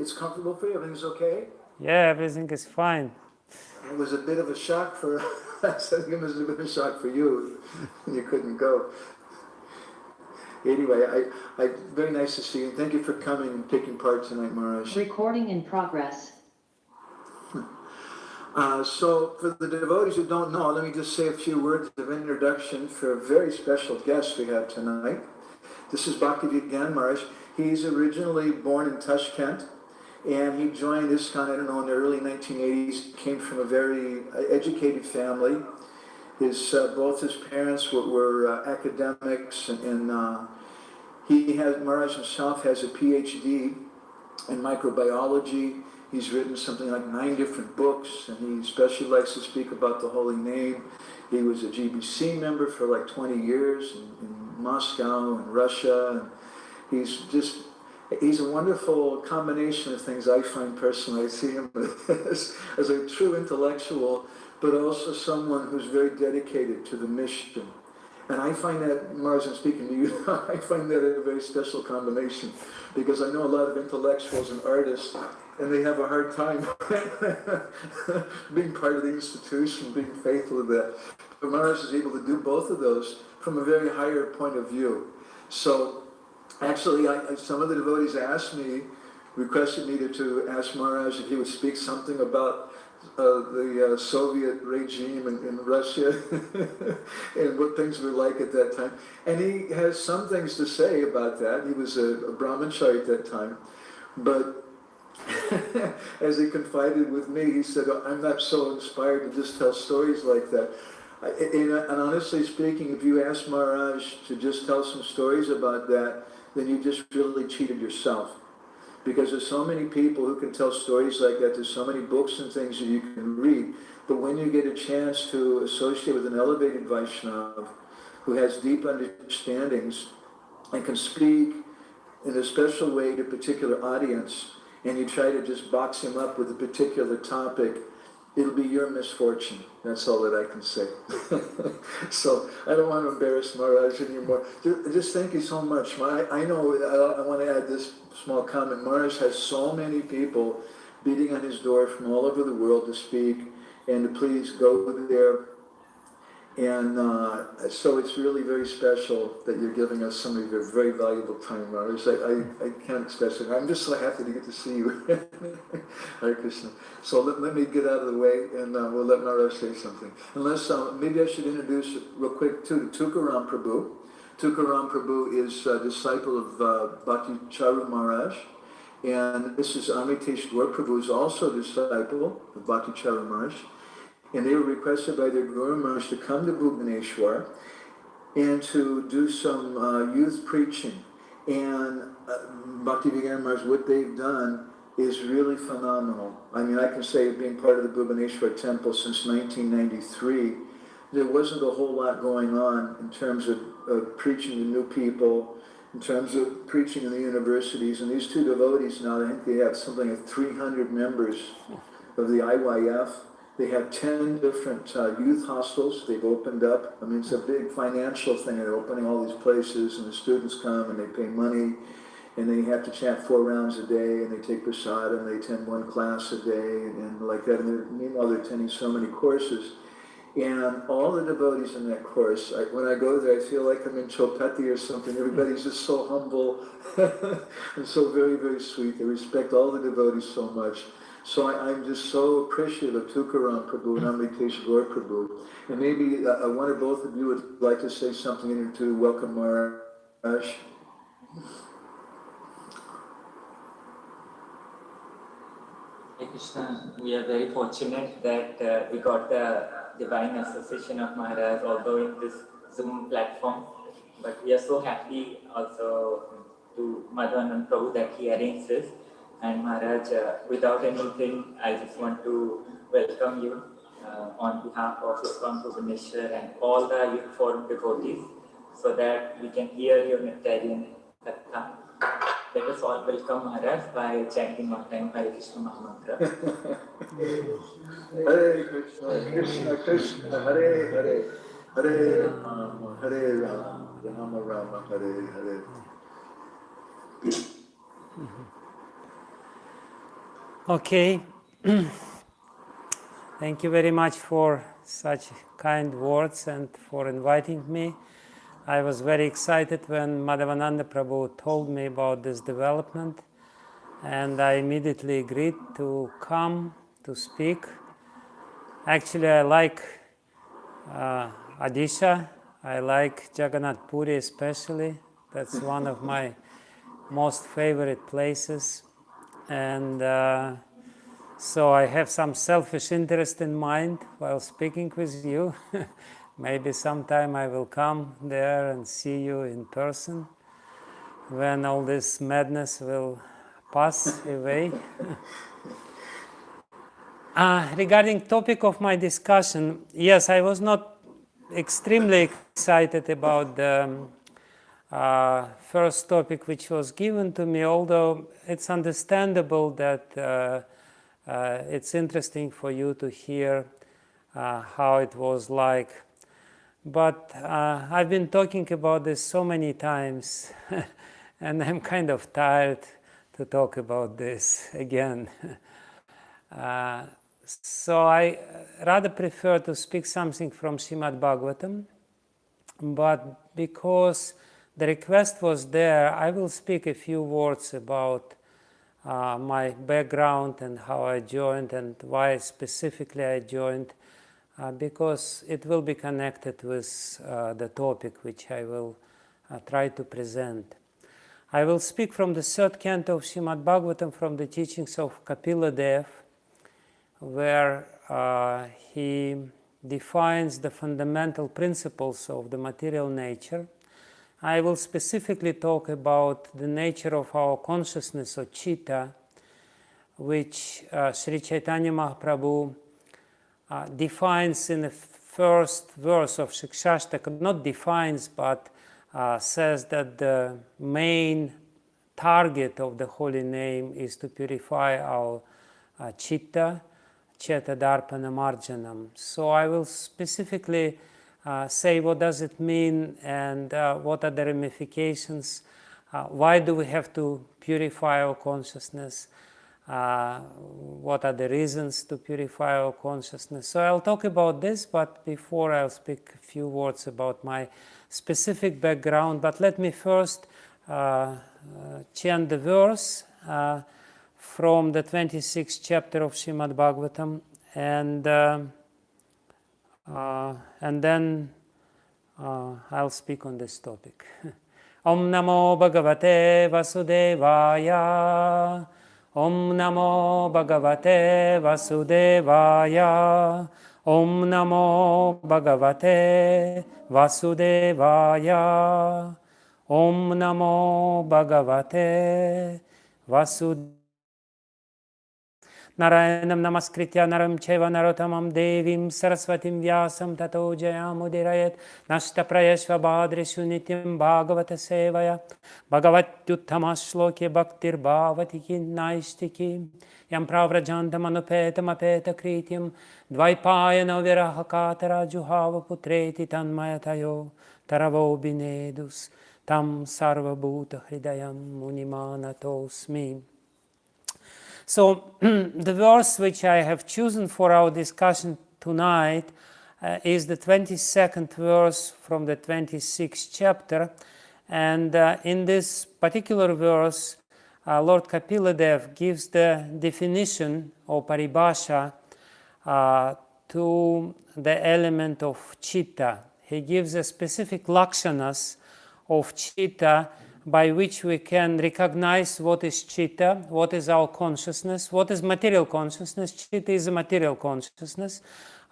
it's comfortable for you? Everything's okay? Yeah, everything is fine. It was a bit of a shock for us. I think it was a bit of a shock for you. You couldn't go. Anyway, very nice to see you. Thank you for coming and taking part tonight, Maharaj. Recording in progress. So for the devotees who don't know, let me just say a few words of introduction for a very special guest we have tonight. This is Bhakti Maharaj. He's originally born in Tashkent, and he joined ISKCON, I don't know, in the early 1980s. Came from a very educated family. Both his parents were academics, and Maharaj himself has a PhD in microbiology. He's written something like 9 different books, and he especially likes to speak about the holy name. He was a GBC member for like 20 years in Moscow and Russia. And he's a wonderful combination of things I find personally. I see him as a true intellectual, but also someone who's very dedicated to the mission. And I find that, Mars, I'm speaking to you, I find that a very special combination, because I know a lot of intellectuals and artists, and they have a hard time being part of the institution, being faithful to that. But Mars is able to do both of those from a very higher point of view. So actually, some of the devotees requested me to ask Maharaj if he would speak something about the Soviet regime in Russia and what things were like at that time. And he has some things to say about that. He was a brahmachari at that time. But as he confided with me, he said, I'm not so inspired to just tell stories like that. And honestly speaking, if you ask Maharaj to just tell some stories about that, then you just really cheated yourself. Because there's so many people who can tell stories like that. There's so many books and things that you can read. But when you get a chance to associate with an elevated Vaishnava who has deep understandings and can speak in a special way to a particular audience, and you try to just box him up with a particular topic, it'll be your misfortune. That's all that I can say. So I don't want to embarrass Maharaj anymore. Just thank you so much. I know I want to add this small comment. Maharaj has so many people beating on his door from all over the world to speak and to please go there. And so it's really very special that you're giving us some of your very valuable time, Maharaj. I can't express it. I'm just so happy to get to see you. Hare Krishna. So let me get out of the way, and we'll let Maharaj say something. Unless, maybe I should introduce real quick too to Tukaram Prabhu. Tukaram Prabhu is a disciple of Bhakti Charu Maharaj. And this is Amitesh Gaur Prabhu, who is also a disciple of Bhakti Charu Maharaj. And they were requested by their Guru Maharaj to come to Bhubaneswar and to do some youth preaching. And Bhakti Maharaj, what they've done is really phenomenal. I mean, I can say, being part of the Bhubaneswar temple since 1993, there wasn't a whole lot going on in terms of preaching to new people, in terms of preaching in the universities. And these two devotees now, I think they have something like 300 members of the IYF. They have 10 different youth hostels they've opened up. I mean, it's a big financial thing. They're opening all these places, and the students come, and they pay money, and they have to chant 4 rounds a day, and they take prasad, and they attend 1 class a day, and like that. And meanwhile, they're attending so many courses. And all the devotees in that course, when I go there, I feel like I'm in Chopati or something. Everybody's just so humble and so very, very sweet. They respect all the devotees so much. So I'm just so appreciative of Tukaram Prabhu and Amitesh Gaur Prabhu. And maybe one or both of you would like to say something to welcome Maharaj. Hey Krishna, we are very fortunate that we got the divine association of Maharaj, although in this Zoom platform. But we are so happy also to Madhavanand Prabhu that he arranged this. And Maharaj, without anything, I just want to welcome you on behalf of ISKCON Bhubaneswar and all the youth forum devotees, so that we can hear your nectarian katha. Let us all welcome Maharaj by chanting one time Hare Krishna Mahamantra. Hare Krishna, Krishna Krishna, Hare Hare, Hare Rama, Hare Rama, Rama Rama, Hare Hare. Okay. Thank you very much for such kind words and for inviting me. I was very excited when Madhavananda Prabhu told me about this development, and I immediately agreed to come to speak. Actually, I like Odisha. I like Jagannath Puri especially. That's one of my most favorite places. And so I have some selfish interest in mind while speaking with you. Maybe sometime I will come there and see you in person when all this madness will pass away. Regarding topic of my discussion, yes, I was not extremely excited about the first topic which was given to me, although it's understandable that it's interesting for you to hear how it was like. But I've been talking about this so many times, and I'm kind of tired to talk about this again. So I rather prefer to speak something from Srimad Bhagavatam, but because the request was there, I will speak a few words about my background and how I joined and why specifically I joined, because it will be connected with the topic which I will try to present. I will speak from the third canto of Srimad Bhagavatam, from the teachings of Kapila Dev, where he defines the fundamental principles of the material nature. I will specifically talk about the nature of our consciousness or chitta, which Sri Chaitanya Mahaprabhu defines in the first verse of Shikshashtaka, not defines, but says that the main target of the holy name is to purify our chitta, Cheta Darpana Marjanam. So I will specifically say what does it mean and what are the ramifications, why do we have to purify our consciousness, what are the reasons to purify our consciousness. So I'll talk about this, but before I'll speak a few words about my specific background. But let me first chant the verse from the 26th chapter of Srimad Bhagavatam, and then I'll speak on this topic. Om Namo Bhagavate Vasudevaya. Om Namo Bhagavate Vasudevaya. Om Namo Bhagavate Vasudevaya. Om Namo Bhagavate Vasudevaya. Narayanam Namaskritya Naram Cheva Narottamam Devim Saraswatim Vyasam Tato Jayamudirayat Nashta Prayashva Bhadreshu Nityam Bhagavata Sevaya Bhagavatyuttama Shloke Bhaktir Bhavati Naistiki Yam Pravrajantam Anupetam Apeta Krityam Dvaipayana Virahakatara Juhava Putreti Tanmayatayo Taravo Binedus Tam Sarvabhuta Hridayam Munimanatosmi. So the verse which I have chosen for our discussion tonight is the 22nd verse from the 26th chapter. And in this particular verse, Lord Kapila Dev gives the definition or paribhasha to the element of chitta. He gives a specific lakshanas of chitta by which we can recognize what is chitta, what is our consciousness, what is material consciousness. Chitta is a material consciousness,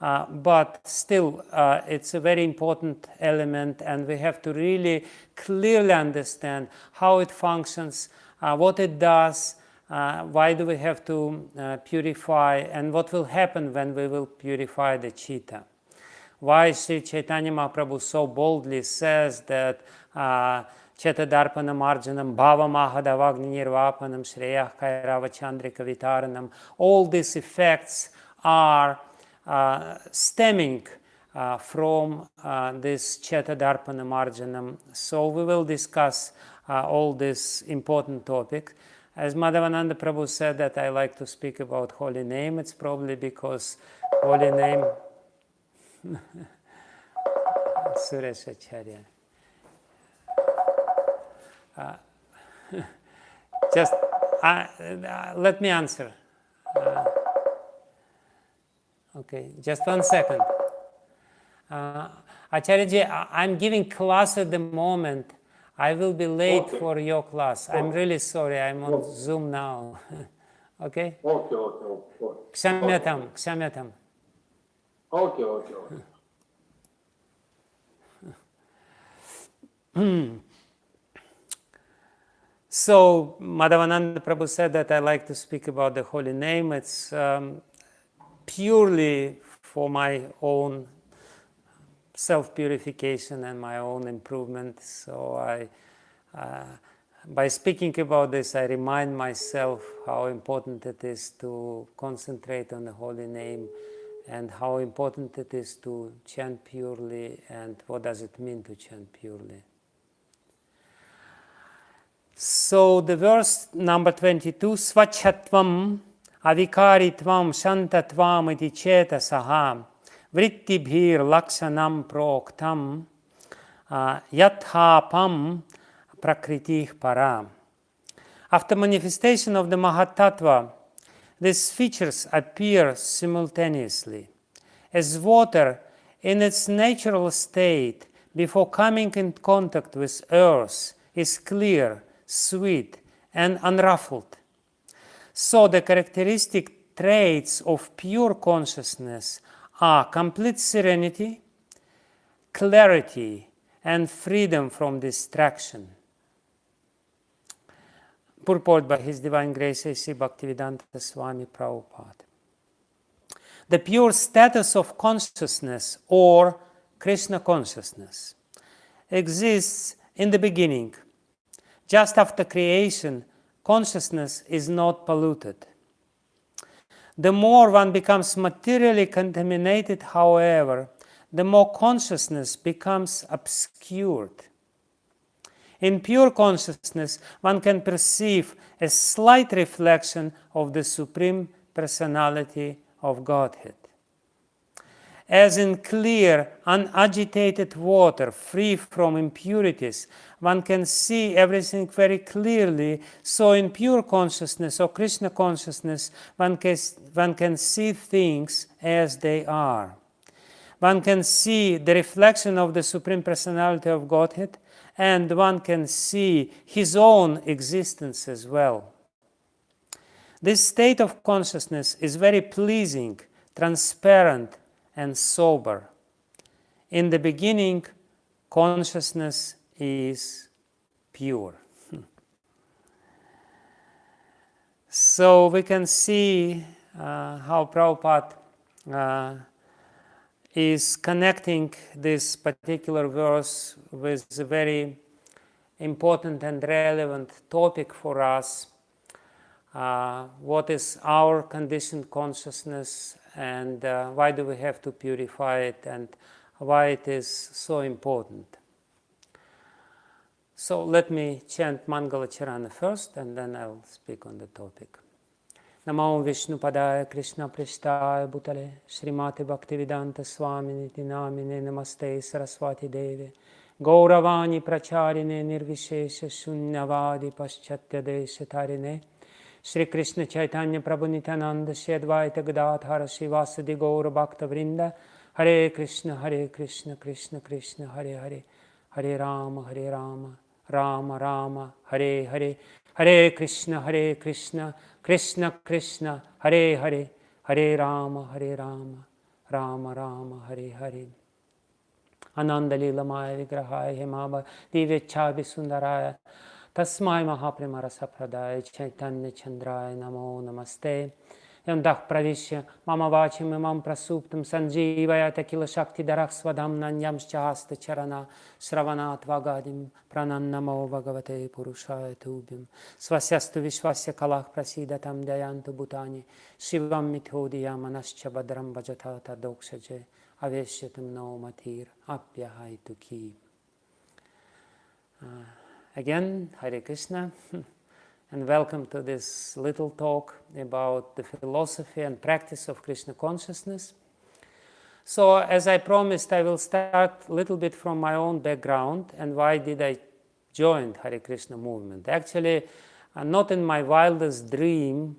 but still it's a very important element, and we have to really clearly understand how it functions, what it does, why do we have to purify, and what will happen when we will purify the chitta. Why Sri Chaitanya Mahaprabhu so boldly says that Cheta Darpana Marjanam, Bhava Mahadavagni Nirvapanam, Shreyah Kairava Chandrika Vitaranam. All these effects are stemming from this Cheta Darpana Marjanam. So we will discuss all this important topic. As Madhavananda Prabhu said that I like to speak about holy name, it's probably because holy name Suresh Acharya. Just let me answer. Okay, just 1 second. Acharya, I'm giving class at the moment. I will be late for your class. I'm really sorry. I'm on Zoom now. Okay? Okay. Kshamyatam. Okay. So Madhavananda Prabhu said that I like to speak about the holy name. It's purely for my own self-purification and my own improvement. So by speaking about this, I remind myself how important it is to concentrate on the holy name and how important it is to chant purely and what does it mean to chant purely. So the verse number 22, Svachatvam avikaritvam shantatvam iti chetasaha vrittibhir lakshanam proktam yathapam prakritih para. After manifestation of the Mahatattva, these features appear simultaneously. As water in its natural state before coming in contact with earth is clear, sweet, and unruffled, so the characteristic traits of pure consciousness are complete serenity, clarity, and freedom from distraction. Purport by His Divine Grace A.C. Bhaktivedanta Swami Prabhupada. The pure status of consciousness, or Krishna consciousness, exists in the beginning. Just after creation, consciousness is not polluted. The more one becomes materially contaminated, however, the more consciousness becomes obscured. In pure consciousness, one can perceive a slight reflection of the Supreme Personality of Godhead. As in clear, unagitated water, free from impurities, one can see everything very clearly, so in pure consciousness or Krishna consciousness, one can see things as they are. One can see the reflection of the Supreme Personality of Godhead, and one can see his own existence as well. This state of consciousness is very pleasing, transparent, and sober. In the beginning, consciousness is pure. So we can see how Prabhupada is connecting this particular verse with a very important and relevant topic for us. What is our conditioned consciousness, and why do we have to purify it, and why it is so important. So let me chant Mangala Charana first, and then I'll speak on the topic. Namo Vishnu Padaya Krishna Prishtaya Bhutale Srimati Bhaktivedanta Swamini Namine Namaste Saraswati Deve Gauravani Pracharine Nirvishesha Shunyavadi Paschatya Deshatarine Shri Krishna Chaitanya Prabhu Nityananda Shri Advaita Gadadhara Srivasadi Gaura Bhakta Vrinda Hare Krishna Krishna Krishna Hare Hare Hare Rama Rama Rama Hare Hare Hare Krishna Krishna Krishna Hare Hare Hare Rama Rama Rama Hare Hare Ananda Lila Maya Vigrahaya Himaba Divyachavi Sundaraya Tasmai Mahaprema Rasapradaya Chaitanya Chandraya Namo Namaste Yandah Pravishya Mama Vachim Imam Prasuptam Sanjivaya Takila Shakti Darak Swadam Nanyam Shahasta Charana Sravanat Vagadim Pranannamo Bhagavate Purushaya Tubhim Svasyastu Vishwasya Kalach Prasidatam Dayantu Bhutani Shivam Mithodiyam Manascha Badram Bhajatata Dokshaje Aveshyatam No Matir Apyahaitu Ki. Again, Hare Krishna. and welcome to this little talk about the philosophy and practice of Krishna consciousness. So, as I promised, I will start a little bit from my own background and why did I join Hare Krishna movement. Actually, not in my wildest dream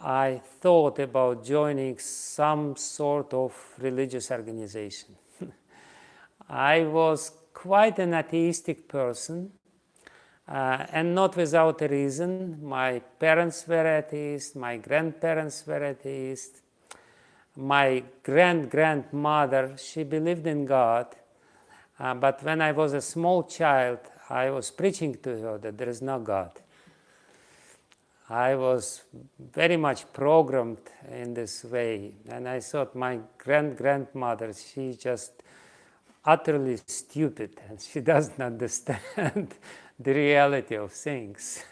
I thought about joining some sort of religious organization. I was quite an atheistic person, and not without a reason. My parents were atheists, my grandparents were atheists. My grandmother, she believed in God, but when I was a small child, I was preaching to her that there is no God. I was very much programmed in this way, and I thought my grandmother, she just utterly stupid, and she doesn't understand the reality of things.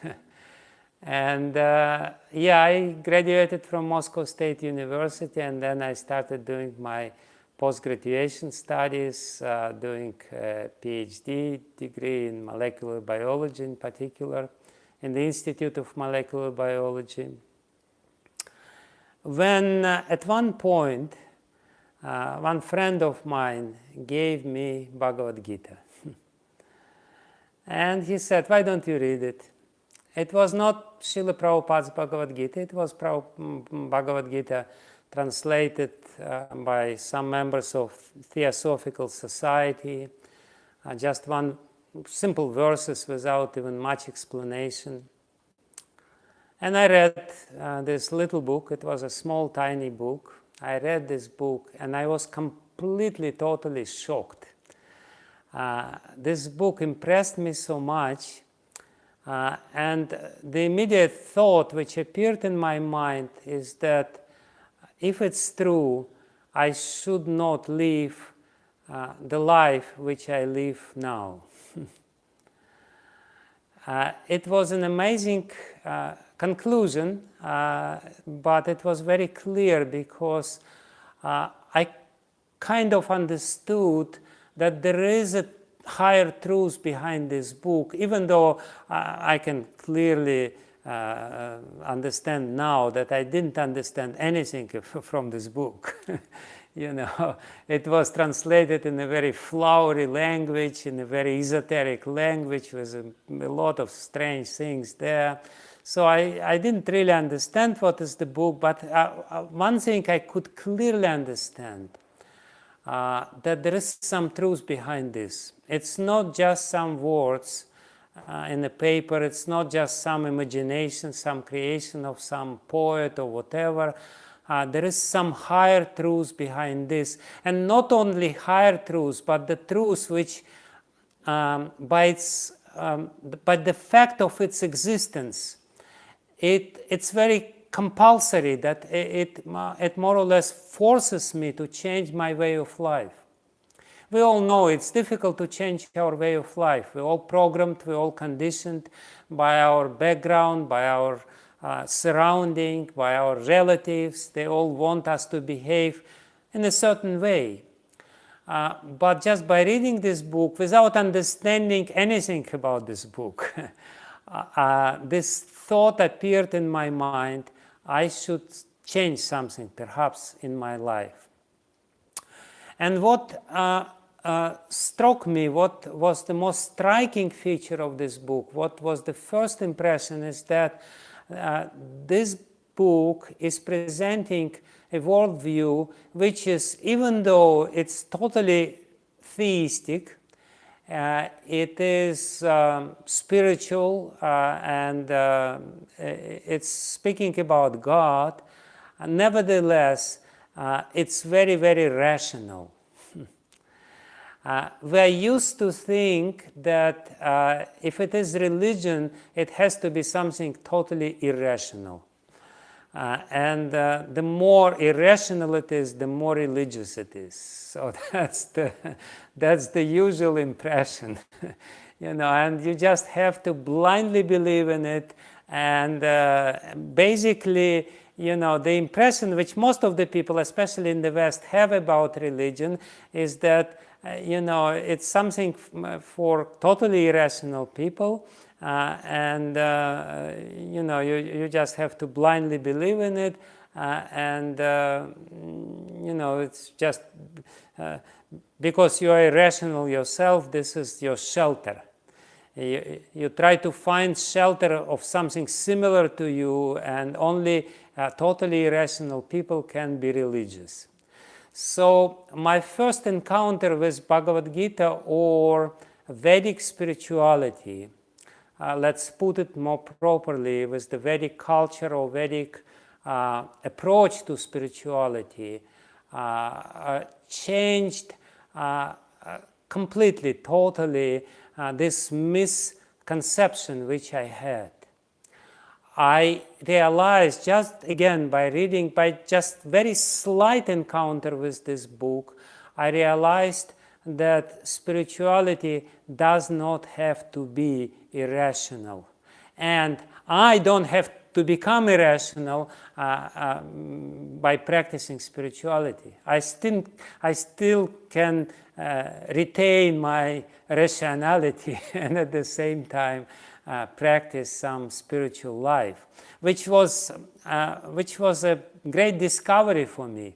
And I graduated from Moscow State University, and then I started doing my post-graduation studies, doing a PhD degree in molecular biology in particular, in the Institute of Molecular Biology. When at one point, one friend of mine gave me Bhagavad Gita. And he said, why don't you read it? It was not Srila Prabhupada's Bhagavad Gita, it was Bhagavad Gita translated by some members of Theosophical Society, just one simple verses without even much explanation. And I read this little book. It was a small, tiny book. I read this book and I was completely, totally shocked. This book impressed me so much, and the immediate thought which appeared in my mind is that if it's true, I should not live the life which I live now. It was an amazing conclusion, but it was very clear because I kind of understood that there is a higher truth behind this book, even though I can clearly understand now that I didn't understand anything from this book. You know, it was translated in a very flowery language, in a very esoteric language with a lot of strange things there. So I didn't really understand what is the book, but one thing I could clearly understand, that there is some truth behind this. It's not just some words in a paper, it's not just some imagination, some creation of some poet or whatever. There is some higher truth behind this, and not only higher truth, but the truth which, by the fact of its existence, it's very compulsory that it more or less forces me to change my way of life. We all know it's difficult to change our way of life. We're all programmed, we're all conditioned by our background, by our surrounding, by our relatives. They all want us to behave in a certain way. But just by reading this book, without understanding anything about this book, this thought appeared in my mind, I should change something perhaps in my life. And what struck me, what was the most striking feature of this book, what was the first impression, is that this book is presenting a worldview which is, even though it's totally theistic, it is spiritual, and it's speaking about God. Nevertheless, it's very, very rational. We're used to think that if it is religion, it has to be something totally irrational. And the more irrational it is, the more religious it is. So that's the usual impression, you know, and you just have to blindly believe in it. And basically, you know, the impression which most of the people, especially in the West, have about religion is that, you know, it's something for totally irrational people. and you know, you just have to blindly believe in it, and you know, it's just because you are irrational yourself, this is your shelter. You try to find shelter of something similar to you, and only totally irrational people can be religious. So my first encounter with Bhagavad Gita or Vedic spirituality, let's put it more properly, with the Vedic culture or Vedic approach to spirituality, changed completely, totally this misconception which I had. I realized just again by reading, by just very slight encounter with this book, I realized that spirituality does not have to be irrational. And I don't have to become irrational by practicing spirituality. I still can retain my rationality and at the same time practice some spiritual life, which was a great discovery for me.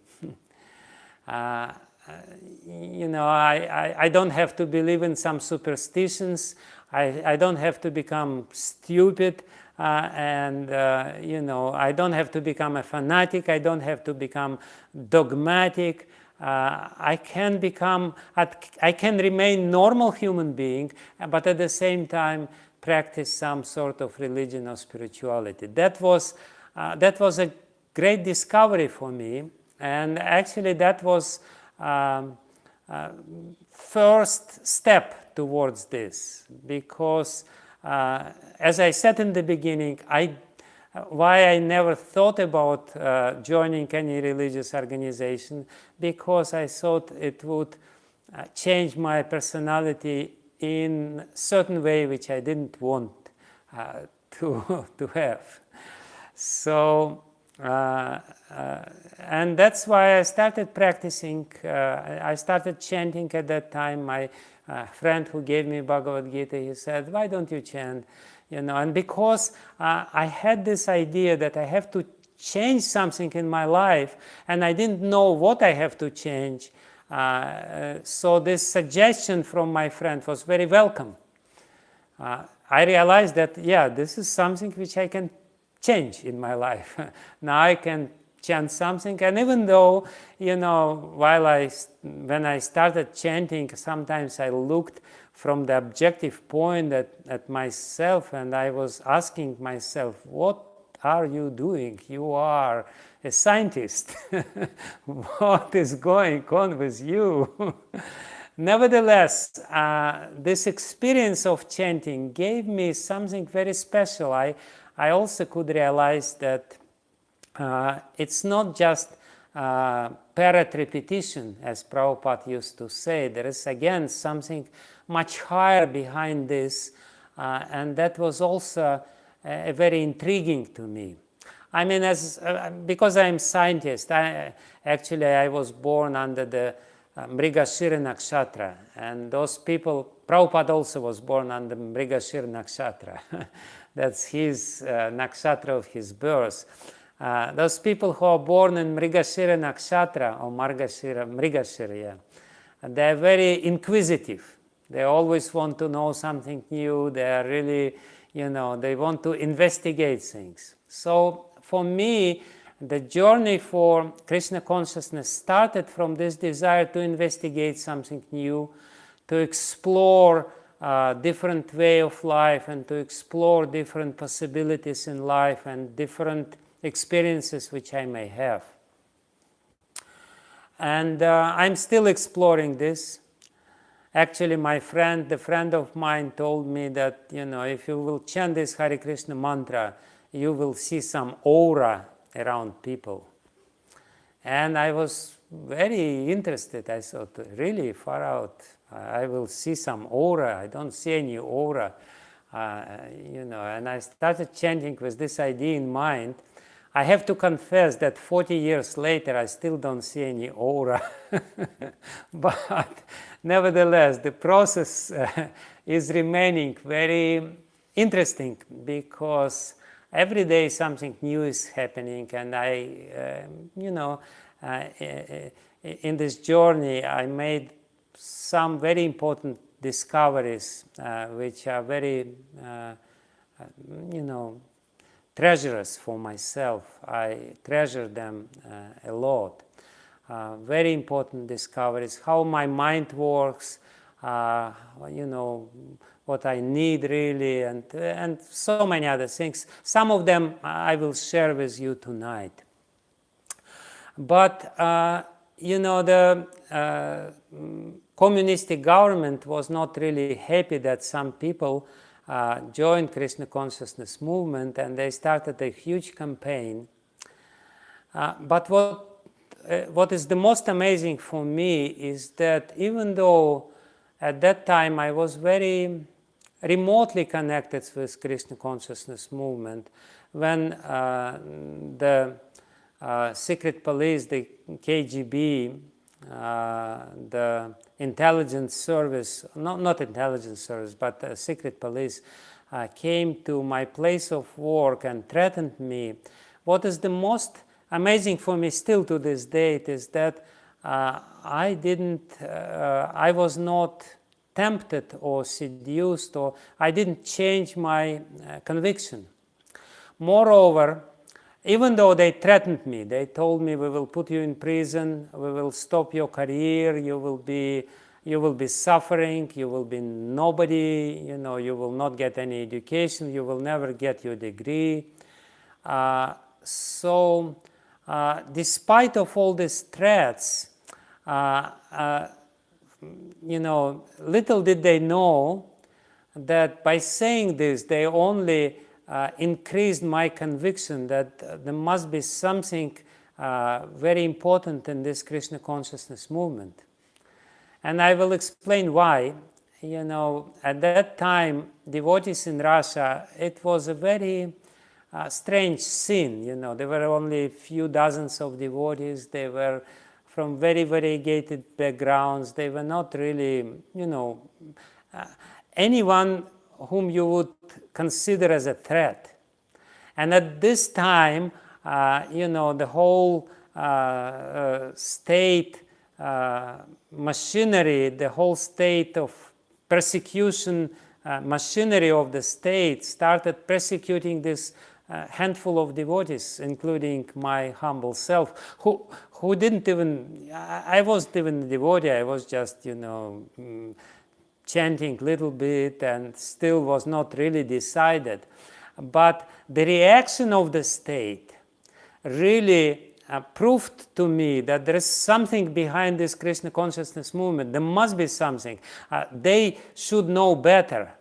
You know, I don't have to believe in some superstitions. I don't have to become stupid, and you know, I don't have to become a fanatic. I don't have to become dogmatic. I can remain normal human being, but at the same time practice some sort of religion or spirituality. That was a great discovery for me, and actually that was first step towards this, because as I said in the beginning, why I never thought about joining any religious organization, because I thought it would change my personality in a certain way which I didn't want to have. So, and that's why I started practicing. I started chanting at that time. My friend who gave me Bhagavad Gita, he said, "Why don't you chant?" You know, and because I had this idea that I have to change something in my life, and I didn't know what I have to change. So this suggestion from my friend was very welcome. I realized that, yeah, this is something which I can change in my life. Now I can chant something, and even though, you know, when I started chanting, sometimes I looked from the objective point at myself, and I was asking myself, what are you doing? You are a scientist. What is going on with you? Nevertheless, this experience of chanting gave me something very special. I also could realize that it's not just parrot repetition, as Prabhupada used to say. There is again something much higher behind this, and that was also very intriguing to me. I mean, because I'm a scientist, I was born under the Mrigashira Nakshatra, and those people, Prabhupada also was born under Mrigashira Nakshatra. That's his nakshatra of his birth. Those people who are born in Mrigashira Nakshatra, or Mrigashira, yeah, they're very inquisitive. They always want to know something new. They are really, you know, they want to investigate things. So for me, the journey for Krishna consciousness started from this desire to investigate something new, to explore different way of life, and to explore different possibilities in life and different experiences which I may have. And I'm still exploring this. Actually, the friend of mine told me that, you know, if you will chant this Hare Krishna mantra, you will see some aura around people. And I was very interested. I thought, really, far out, I will see some aura. I don't see any aura, you know. And I started chanting with this idea in mind. I have to confess that 40 years later, I still don't see any aura. But nevertheless, the process is remaining very interesting because every day something new is happening, and I, in this journey, I made some very important discoveries, which are very, treasures for myself. I treasure them a lot. Very important discoveries, how my mind works, what I need really, and so many other things. Some of them I will share with you tonight. But, the communistic government was not really happy that some people joined Krishna consciousness movement, and they started a huge campaign. But what is the most amazing for me is that even though at that time I was very remotely connected with Krishna consciousness movement, when the secret police, the KGB, the intelligence service, not intelligence service, but secret police, came to my place of work and threatened me. What is the most amazing for me still to this date is that I was not tempted or seduced, or I didn't change my conviction. Moreover, even though they threatened me, they told me, we will put you in prison, we will stop your career, you will be suffering, you will be nobody, you will not get any education, you will never get your degree. So despite of all these threats, little did they know that by saying this, they only increased my conviction that there must be something very important in this Krishna consciousness movement. And I will explain why. At that time, devotees in Russia, it was a very strange scene. There were only a few dozens of devotees. They were from very variegated backgrounds. They were not really, anyone whom you would consider as a threat. And at this time, the whole state machinery, the whole state of persecution machinery of the state started persecuting this handful of devotees, including my humble self, who didn't even, I wasn't even a devotee, I was just, chanting a little bit and still was not really decided. But the reaction of the state really proved to me that there is something behind this Krishna consciousness movement. There must be something. They should know better.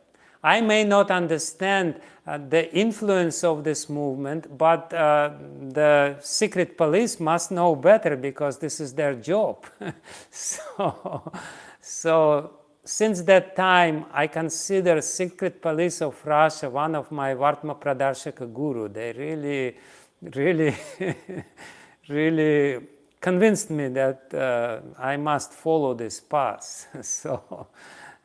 I may not understand the influence of this movement, but the secret police must know better because this is their job. So since that time, I consider secret police of Russia one of my Vartma Pradarshaka guru. They really, really convinced me that I must follow this path. So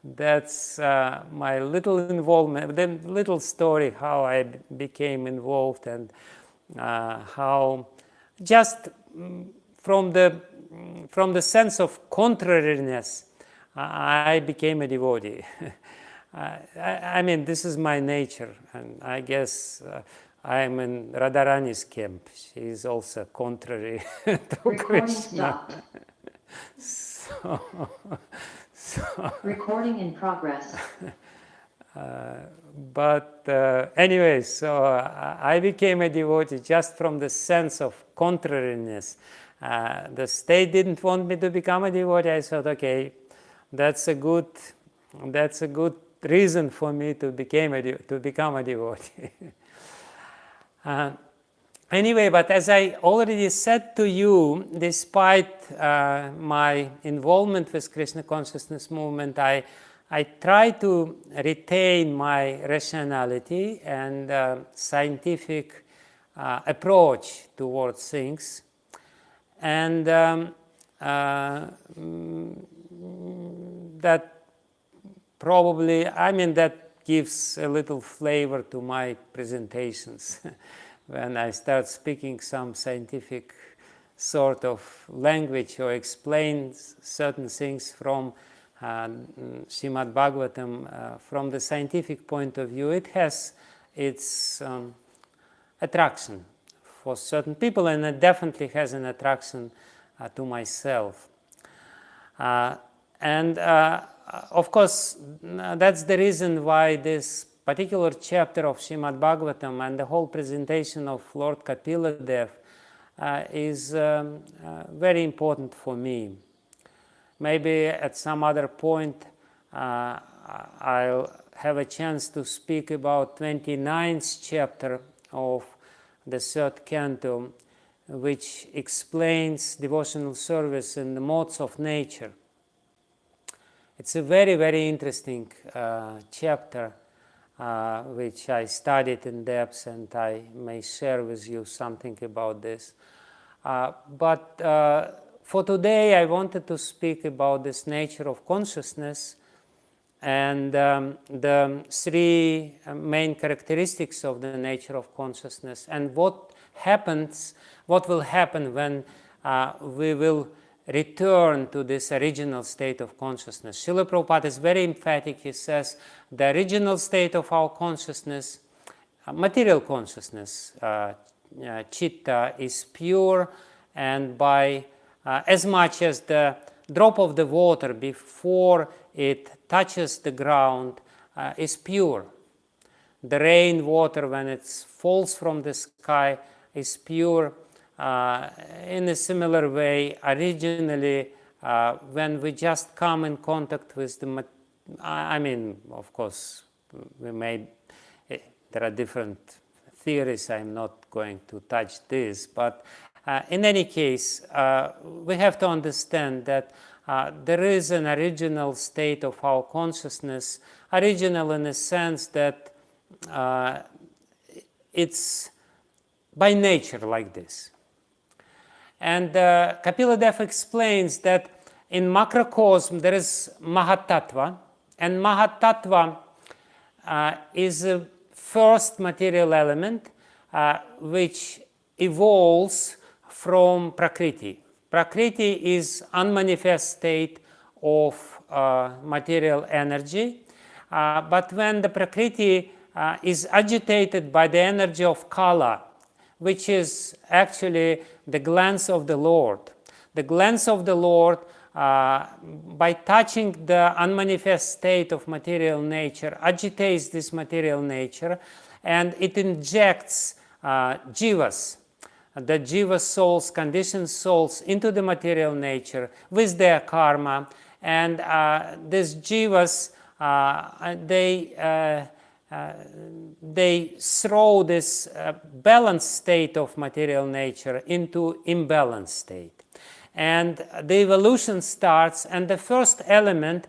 that's my little involvement, the little story how I became involved, and how just from the sense of contrariness, I became a devotee. I mean, this is my nature, and I guess I'm in Radharani's camp. She is also contrary to Krishna. Recording in progress. But anyway, so I became a devotee just from the sense of contrariness. The state didn't want me to become a devotee. I thought, okay, that's a good reason for me to become a devotee. Anyway, but as I already said to you, despite my involvement with Krishna consciousness movement, I try to retain my rationality and scientific approach towards things. And that probably, that gives a little flavor to my presentations. When I start speaking some scientific sort of language or explain certain things from Srimad Bhagavatam from the scientific point of view, it has its attraction for certain people, and it definitely has an attraction to myself. And of course, that's the reason why this particular chapter of Srimad Bhagavatam and the whole presentation of Lord Kapila Dev is very important for me. Maybe at some other point I'll have a chance to speak about 29th chapter of the 3rd canto, which explains devotional service in the modes of nature. It's a very, very interesting chapter, which I studied in depth, and I may share with you something about this. But for today, I wanted to speak about this nature of consciousness and the 3 main characteristics of the nature of consciousness, and what will happen when we will return to this original state of consciousness. Srila Prabhupada is very emphatic. He says the original state of our consciousness, material consciousness, chitta, is pure, and by as much as the drop of the water before it touches the ground is pure. The rain water, when it falls from the sky, is pure. In a similar way, originally, when we just come in contact with the, of course, there are different theories. I'm not going to touch this, but in any case, we have to understand that there is an original state of our consciousness, original in the sense that it's by nature like this. And Kapila Dev explains that in macrocosm there is Mahatattva, and Mahatattva is the first material element which evolves from Prakriti. Prakriti is unmanifest state of material energy, but when the Prakriti is agitated by the energy of Kala, which is actually the glance of the Lord. The glance of the Lord, by touching the unmanifest state of material nature, agitates this material nature, and it injects jivas, the jiva souls, conditioned souls, into the material nature with their karma, and these jivas, they throw this balanced state of material nature into imbalanced state. And the evolution starts, and the first element,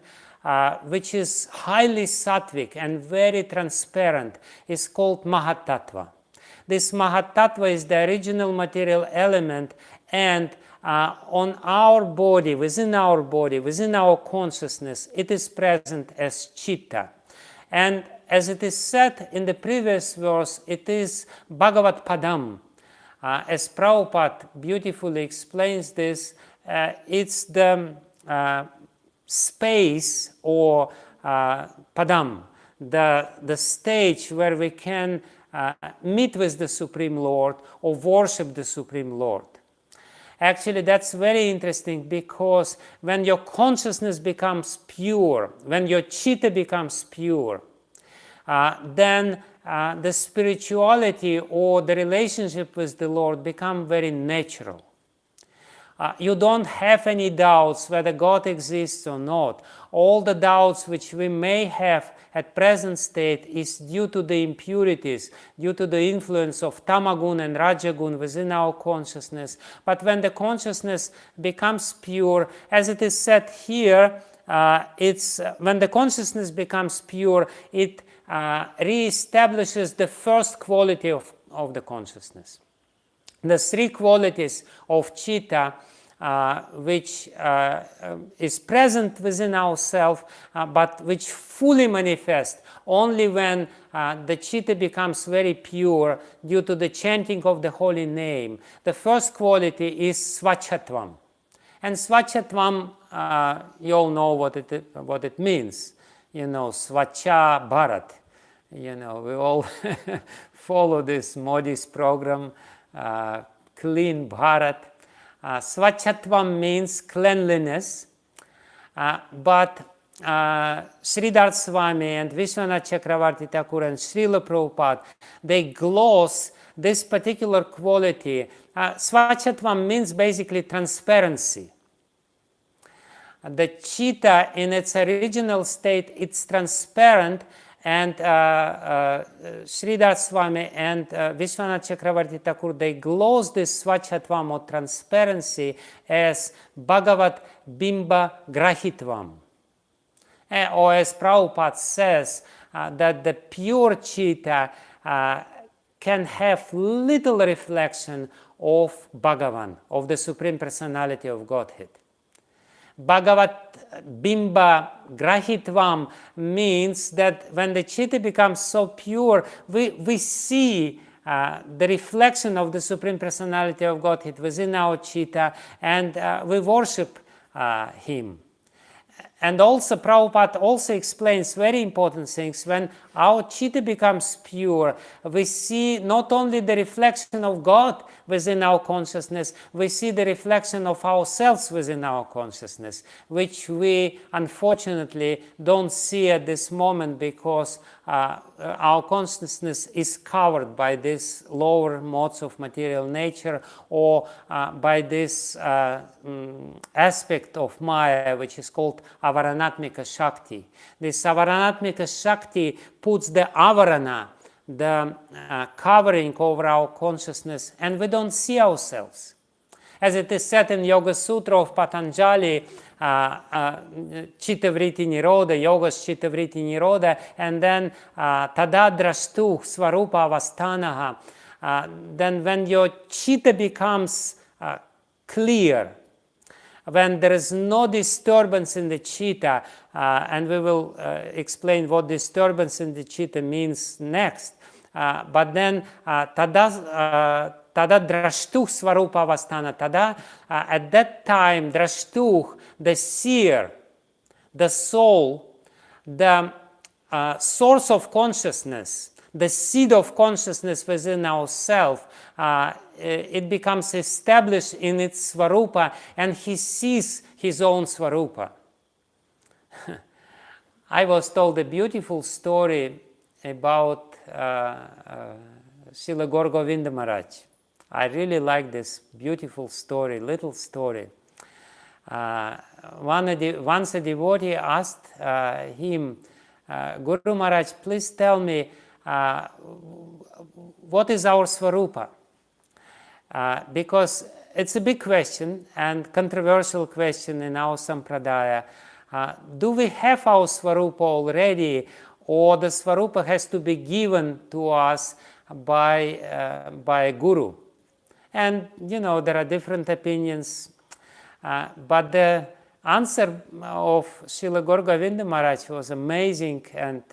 which is highly sattvic and very transparent, is called Mahatattva. This Mahatattva is the original material element, and on our body, within our consciousness, it is present as Chitta. And as it is said in the previous verse, it is Bhagavat Padam. As Prabhupada beautifully explains this, it's the space or Padam, the stage where we can meet with the Supreme Lord or worship the Supreme Lord. Actually, that's very interesting, because when your consciousness becomes pure, when your chitta becomes pure, then the spirituality or the relationship with the Lord become very natural. You don't have any doubts whether God exists or not. All the doubts which we may have at present state is due to the impurities, due to the influence of Tamagun and Rajagun within our consciousness. But when the consciousness becomes pure, as it is said here, when the consciousness becomes pure, it reestablishes the first quality of the consciousness. The 3 qualities of Chitta which is present within ourselves, but which fully manifests only when the chitta becomes very pure due to the chanting of the holy name. The first quality is svachatvam. And svachatvam, you all know what it means. You know, Svacha Bharat. You know, we all follow this Modi's program, Clean Bharat. Svachatvam means cleanliness, but Sridhar Swami and Vishwanath Chakravarti Thakur and Srila Prabhupada, they gloss this particular quality. Svachatvam means basically transparency. The chitta in its original state, it's transparent, and Sridhar Swami and Vishwanath Chakravarti Thakur, they gloss this svachatvam or transparency as Bhagavat Bimba Grahitvam. Or as Prabhupada says, that the pure chitta can have little reflection of Bhagavan, of the Supreme Personality of Godhead. Bhagavat Bimba Grahitvam means that when the chitta becomes so pure, we see the reflection of the Supreme Personality of Godhead within our chitta, and we worship Him. And also, Prabhupada also explains very important things. When our chitta becomes pure, we see not only the reflection of God within our consciousness, we see the reflection of ourselves within our consciousness, which we unfortunately don't see at this moment because our consciousness is covered by these lower modes of material nature, or by this aspect of Maya, which is called Avaranatmika Shakti. This Avaranatmika Shakti puts the avarana, the covering over our consciousness, and we don't see ourselves. As it is said in Yoga Sutra of Patanjali, Chitta Vritti Nirodha, Yoga's Chitta Vritti Nirodha, and then Tada Drashtu Svarupa Avasthanaha. Then when your chitta becomes clear, when there is no disturbance in the chitta, and we will explain what disturbance in the chitta means next, but then Tada Drashtuh Svarupa Avasthana, Tada, at that time, Drashtuh, the seer, the soul, the source of consciousness, the seed of consciousness within ourselves, it becomes established in its Svarupa, and he sees his own Svarupa. I was told a beautiful story about Srila Gaur Govinda Maharaj. I really like this beautiful story, little story. Once a devotee asked him, Guru Maharaj, please tell me, what is our Svarupa? Because it's a big question and controversial question in our Sampradaya. Do we have our Svarupa already, or the Svarupa has to be given to us by a Guru? And, you know, there are different opinions. But the answer of Srila Gaur Govinda Maharaj was amazing and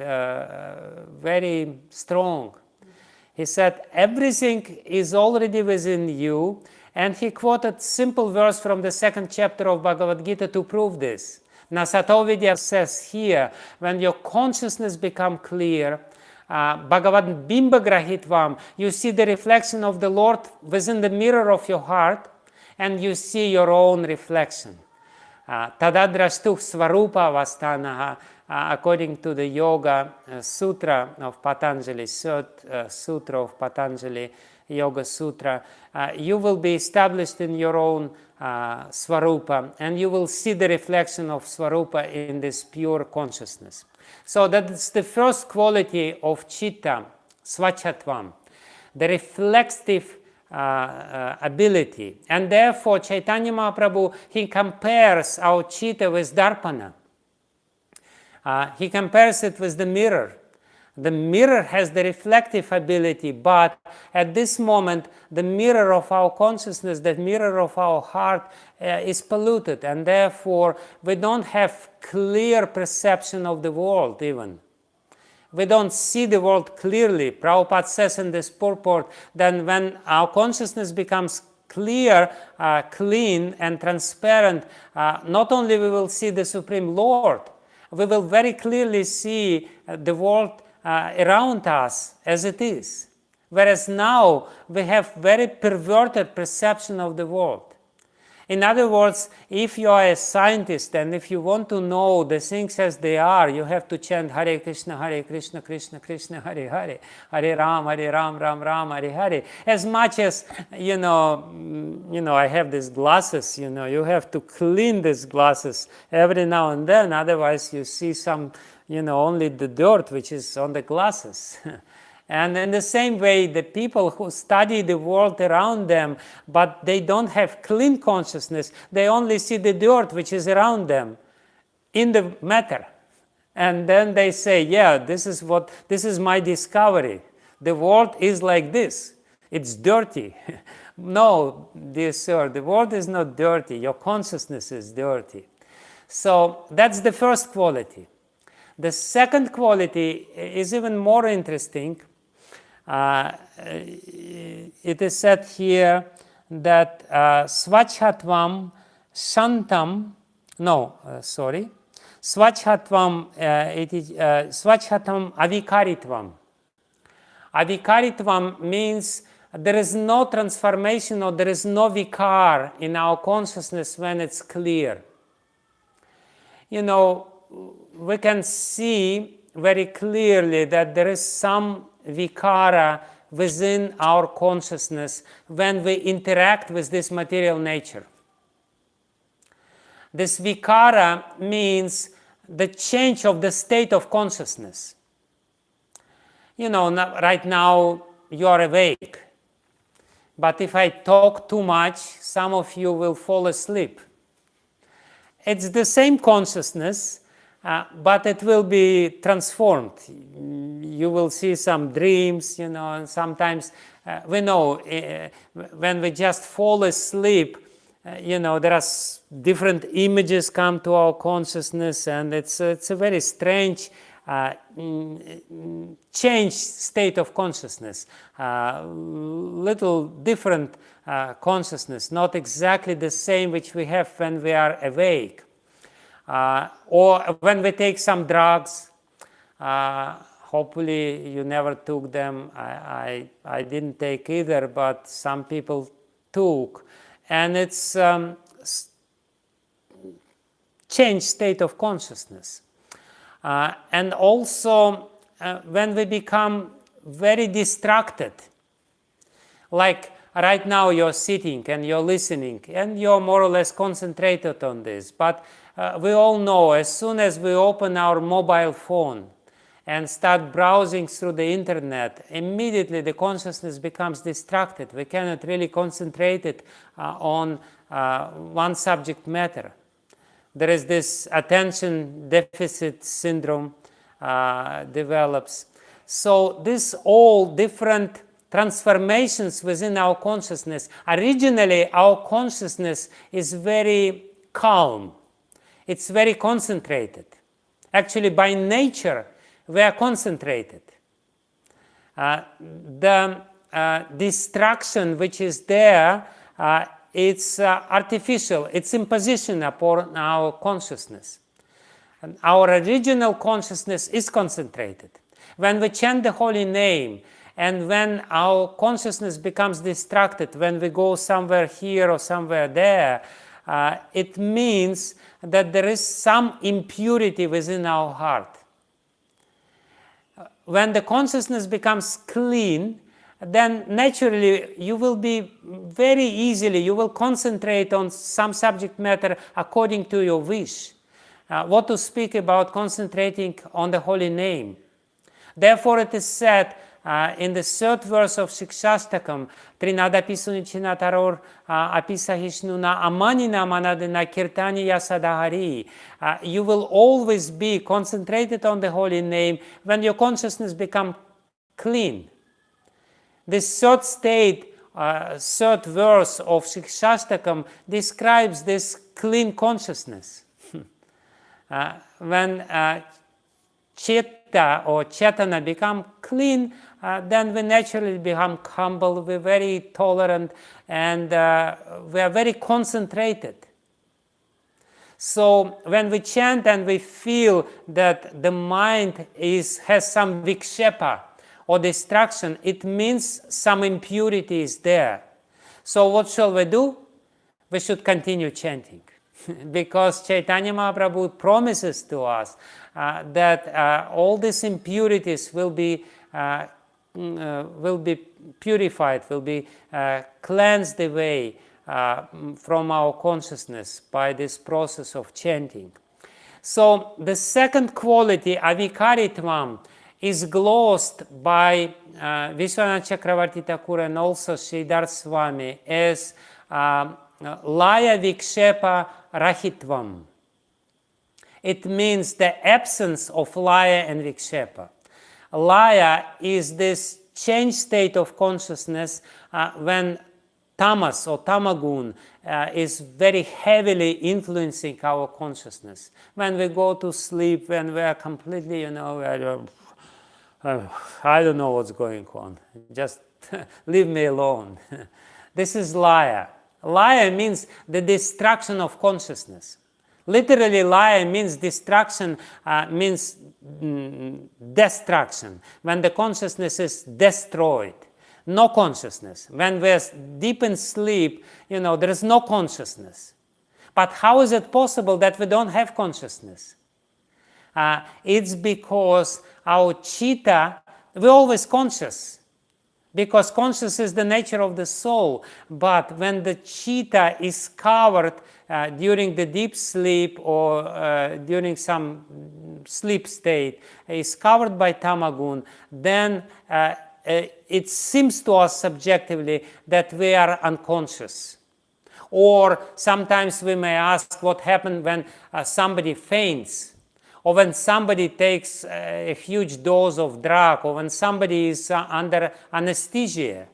very strong. He said, everything is already within you, and he quoted simple verse from the 2nd chapter of Bhagavad Gita to prove this. Nasato Vidya says here, when your consciousness becomes clear, Bhagavat Bimba Grahitvam, you see the reflection of the Lord within the mirror of your heart, and you see your own reflection. Tada Drashtuh Svarupa Avasthanaha, according to the Yoga Sutra of Patanjali, 3rd Sutra of Patanjali, Yoga Sutra, you will be established in your own Svarupa, and you will see the reflection of Svarupa in this pure consciousness. So that's the first quality of Chitta, Svachatvam, the reflexive ability. And therefore Chaitanya Mahaprabhu, he compares our Chitta with Darpana. He compares it with the mirror. The mirror has the reflective ability, but at this moment, the mirror of our consciousness, the mirror of our heart is polluted, and therefore we don't have clear perception of the world even. We don't see the world clearly. Prabhupada says in this purport that when our consciousness becomes clear, clean, and transparent, not only we will see the Supreme Lord, we will very clearly see the world around us as it is. Whereas now we have very perverted perception of the world. In other words, if you are a scientist and if you want to know the things as they are, you have to chant Hare Krishna, Krishna Krishna, Hare Hare, Hare Ram, Ram Ram, Hare Hare. As much as, I have these glasses, you have to clean these glasses every now and then, otherwise you see some, only the dirt which is on the glasses. And in the same way, the people who study the world around them, but they don't have clean consciousness, they only see the dirt which is around them in the matter. And then they say, yeah, this is my discovery. The world is like this. It's dirty. No, dear sir, the world is not dirty. Your consciousness is dirty. So that's the first quality. The second quality is even more interesting. It is said here that Swachhatvam Shantam, Swachhatvam, Swachhatam Avikaritvam. Avikaritvam means there is no transformation or there is no vikar in our consciousness when it's clear. We can see very clearly that there is some vikara within our consciousness when we interact with this material nature. This vikara means the change of the state of consciousness. Right now you are awake, but if I talk too much, some of you will fall asleep. It's the same consciousness, but it will be transformed. You will see some dreams, and sometimes we know when we just fall asleep, there are different images come to our consciousness, and it's a very strange changed state of consciousness, little different consciousness, not exactly the same which we have when we are awake. Or when we take some drugs, hopefully you never took them. I didn't take either, but some people took. And it's changed state of consciousness. And also when we become very distracted, like right now you're sitting and you're listening and you're more or less concentrated on this, but we all know as soon as we open our mobile phone and start browsing through the internet, immediately the consciousness becomes distracted. We cannot really concentrate it on one subject matter. There is this attention deficit syndrome develops. So these all different transformations within our consciousness. Originally, our consciousness is very calm. It's very concentrated. Actually, by nature, we are concentrated. The distraction which is there, it's artificial. It's imposition upon our consciousness. And our original consciousness is concentrated. When we chant the holy name, and when our consciousness becomes distracted, when we go somewhere here or somewhere there, it means that there is some impurity within our heart. When the consciousness becomes clean, then naturally you will be very easily, you will concentrate on some subject matter according to your wish. What to speak about concentrating on the holy name. Therefore it is said in the third verse of Shikshashtakam, Trinada Pisunичina Taror Apisahishnuna Amanina Manadina Kirtaniya Sadahari, you will always be concentrated on the holy name when your consciousness becomes clean. This third state, third verse of Shikshashtakam describes this clean consciousness. When Chitta or Chetana become clean, then we naturally become humble, we're very tolerant, and we are very concentrated. So when we chant and we feel that the mind has some vikshepa or distraction, it means some impurity is there. So what shall we do? We should continue chanting. Because Chaitanya Mahaprabhu promises to us that all these impurities will be purified, will be cleansed away from our consciousness by this process of chanting. So the second quality, avikaritvam, is glosed by Vishwanath Chakravarti Thakur and also Sridhar Swami as laya vikshepa rahitvam. It means the absence of laya and vikshepa. Laya is this changed state of consciousness when tamas or tamagun is very heavily influencing our consciousness. When we go to sleep, when we are completely, I don't know what's going on. Just leave me alone. This is laya. Laya means the destruction of consciousness. Literally, laya means destruction, means destruction. When the consciousness is destroyed, no consciousness. When we're deep in sleep, there is no consciousness. But how is it possible that we don't have consciousness? It's because our chitta, we're always conscious. Because conscious is the nature of the soul. But when the chitta is covered during the deep sleep or during some sleep state, is covered by tamagun, then it seems to us subjectively that we are unconscious. Or sometimes we may ask what happened when somebody faints, or when somebody takes a huge dose of drug, or when somebody is under anesthesia.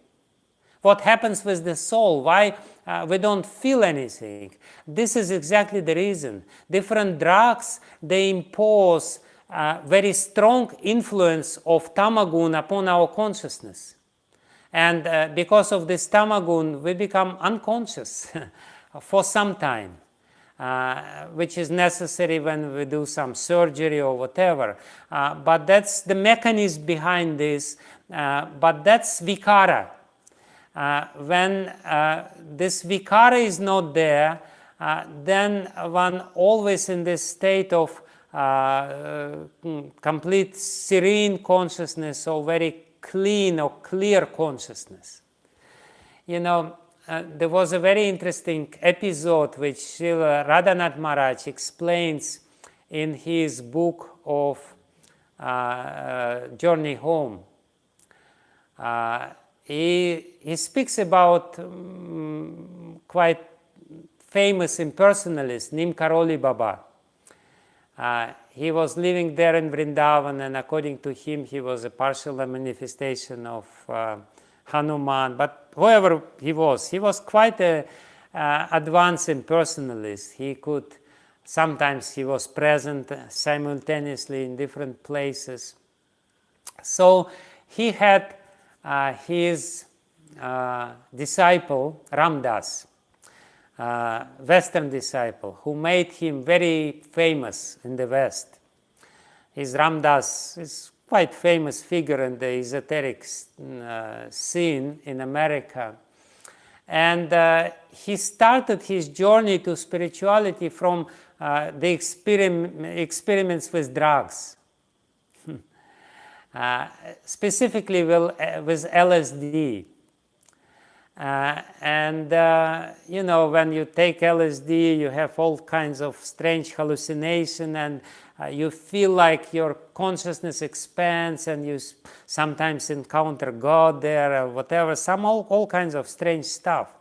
What happens with the soul? Why we don't feel anything? This is exactly the reason. Different drugs, they impose very strong influence of tamagun upon our consciousness. And because of this tamagun, we become unconscious for some time. Which is necessary when we do some surgery or whatever. But that's the mechanism behind this. But that's vikara. When this vikara is not there, then one always in this state of complete serene consciousness or very clean or clear consciousness. There was a very interesting episode which Srila Radhanath Maharaj explains in his book of Journey Home. He speaks about quite famous impersonalist, Nim Karoli Baba. He was living there in Vrindavan, and according to him, he was a partial manifestation of Hanuman, but whoever he was quite an advanced impersonalist. Sometimes he was present simultaneously in different places. So he had his disciple, Ramdas, Western disciple, who made him very famous in the West. His Ramdas is quite famous figure in the esoteric scene in America. And he started his journey to spirituality from the experiments with drugs, specifically with LSD. You know, when you take LSD, you have all kinds of strange hallucination, and you feel like your consciousness expands, and you sometimes encounter God there or whatever, all kinds of strange stuff.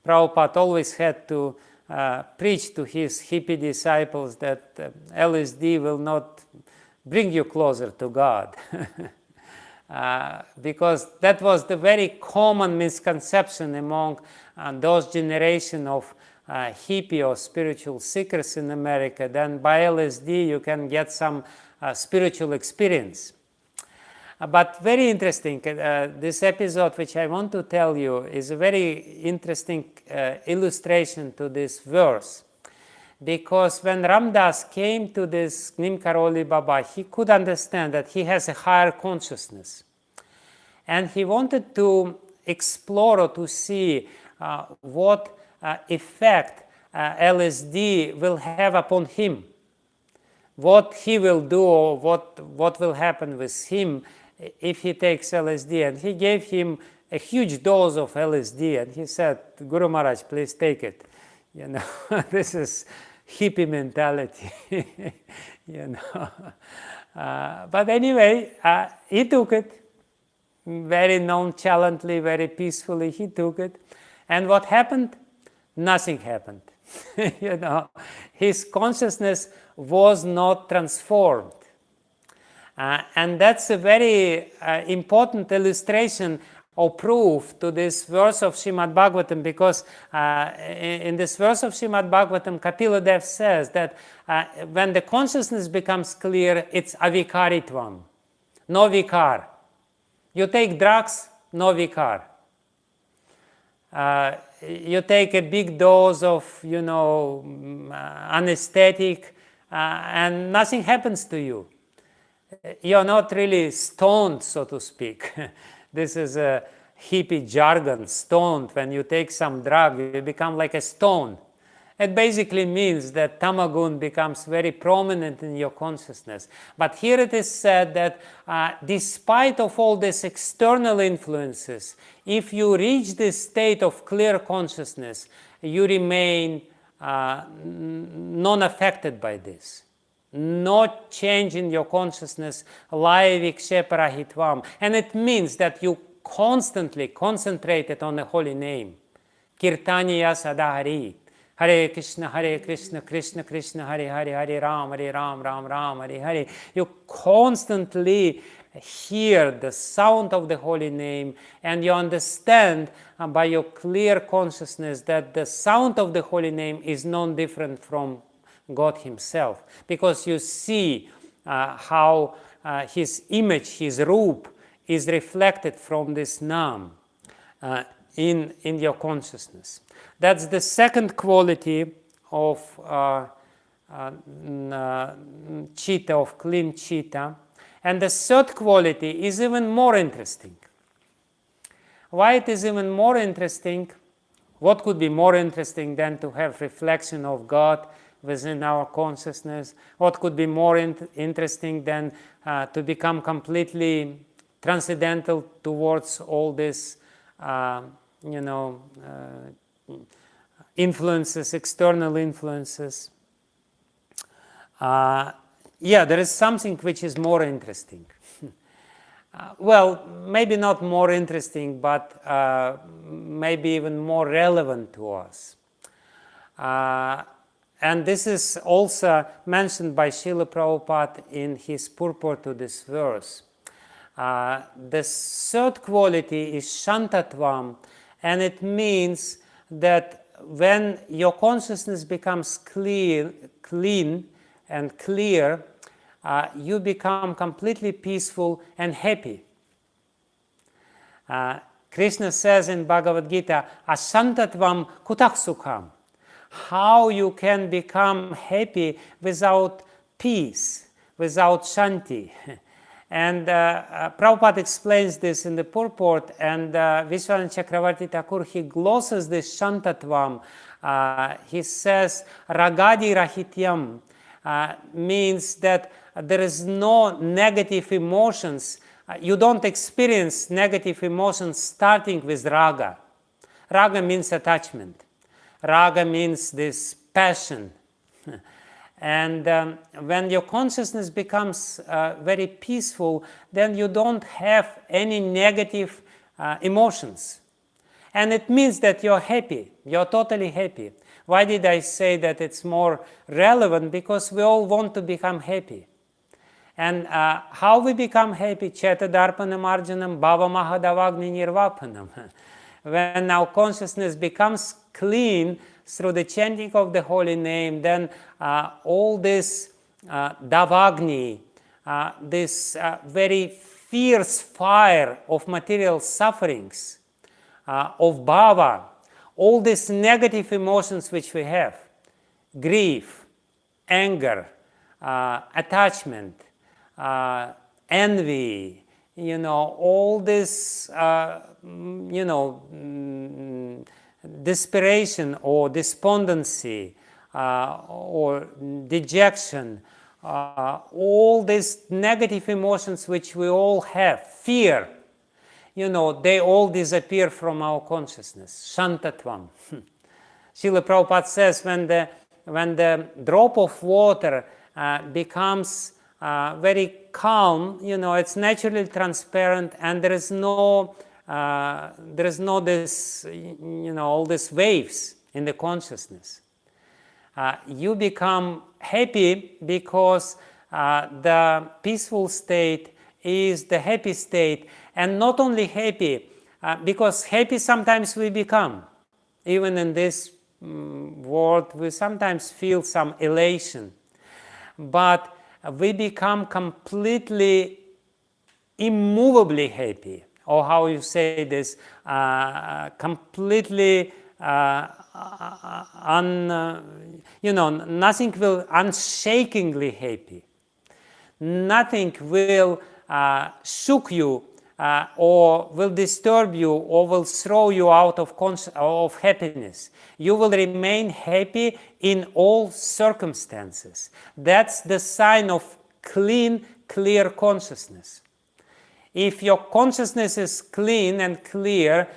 Prabhupada always had to preach to his hippie disciples that LSD will not bring you closer to God. Because that was the very common misconception among those generation of hippie or spiritual seekers in America. Then by LSD you can get some spiritual experience. But very interesting, this episode which I want to tell you is a very interesting illustration to this verse. Because when Ramdas came to this Nim Karoli Baba, he could understand that he has a higher consciousness. And he wanted to explore or to see what effect LSD will have upon him. What he will do, or what will happen with him if he takes LSD. And he gave him a huge dose of LSD, and he said, Guru Maharaj, please take it. You know, this is hippie mentality, you know. But anyway, he took it very nonchalantly, very peacefully. He took it, and what happened? Nothing happened. You know, his consciousness was not transformed, and that's a very important illustration or proof to this verse of Srimad Bhagavatam, because in this verse of Srimad Bhagavatam, Kapila Dev says that when the consciousness becomes clear, it's avikaritvam, no vikar. You take drugs, no vikar. You take a big dose of, you know, anesthetic, and nothing happens to you. You're not really stoned, so to speak. This is a hippie jargon, stoned. When you take some drug, you become like a stone. It basically means that tamagun becomes very prominent in your consciousness. But here it is said that despite of all these external influences, if you reach this state of clear consciousness, you remain non-affected by this. No change in your consciousness, laya vikshepara. And it means that you constantly concentrated on the holy name. Kirtaniya sadahari. Hare Krishna, Krishna Krishna, Hare Hare, Hare Ram, Ram Ram, Hare Hare. You constantly hear the sound of the holy name, and you understand by your clear consciousness that the sound of the holy name is non different from God himself, because you see how his image, his roop, is reflected from this nam in your consciousness. That's the second quality of chitta, of clean chitta. And the third quality is even more interesting. Why it is even more interesting? What could be more interesting than to have reflection of God within our consciousness? What could be more interesting than to become completely transcendental towards all this, influences, external influences? There is something which is more interesting. Well, maybe not more interesting, but maybe even more relevant to us. And this is also mentioned by Srila Prabhupada in his purport to this verse. The third quality is shantatvam, and it means that when your consciousness becomes clean and clear, you become completely peaceful and happy. Krishna says in Bhagavad Gita, ashantatvam kutak sukham. How you can become happy without peace, without shanti. And Prabhupada explains this in the purport, and Vishwanath Chakravarti Thakur, he glosses this shantatvam. He says, ragadi rahityam means that there is no negative emotions. You don't experience negative emotions starting with raga. Raga means attachment. Raga means this passion. And when your consciousness becomes very peaceful, then you don't have any negative emotions. And it means that you're happy, you're totally happy. Why did I say that it's more relevant? Because we all want to become happy. And how we become happy? Chetadarpanam arjanam bhava mahadavagni nirvapanam. When our consciousness becomes clean through the chanting of the holy name, then all this davagni, this very fierce fire of material sufferings, of bhava, all these negative emotions which we have, grief, anger, attachment, envy, all this, desperation or despondency or dejection, all these negative emotions which we all have, fear, they all disappear from our consciousness. Shantatvam. Srila Prabhupada says when the drop of water becomes very calm, it's naturally transparent, and there is no this, all these waves in the consciousness. You become happy because the peaceful state is the happy state, and not only happy, because happy sometimes we become. Even in this world, we sometimes feel some elation, but we become completely immovably happy, or how you say this, completely nothing will unshakingly happy. Nothing will shock you or will disturb you or will throw you out of happiness. You will remain happy in all circumstances. That's the sign of clean, clear consciousness. If your consciousness is clean and clear,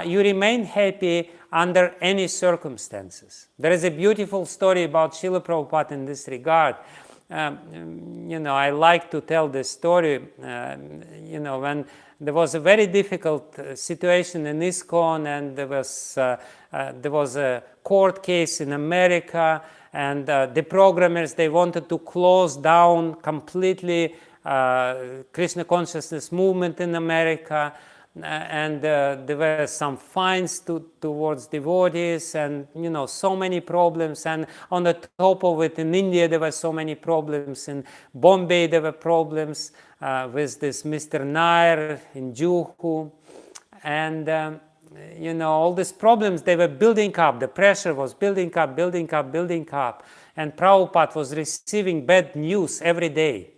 you remain happy under any circumstances. There is a beautiful story about Srila Prabhupada in this regard. I like to tell this story, when there was a very difficult situation in ISKCON, and there was a court case in America, and the programmers, they wanted to close down completely Krishna consciousness movement in America, and there were some fines towards devotees, and so many problems. And on the top of it, in India there were so many problems. In Bombay there were problems with this Mr. Nair in Juhu, and all these problems, they were building up. The pressure was building up, and Prabhupada was receiving bad news every day.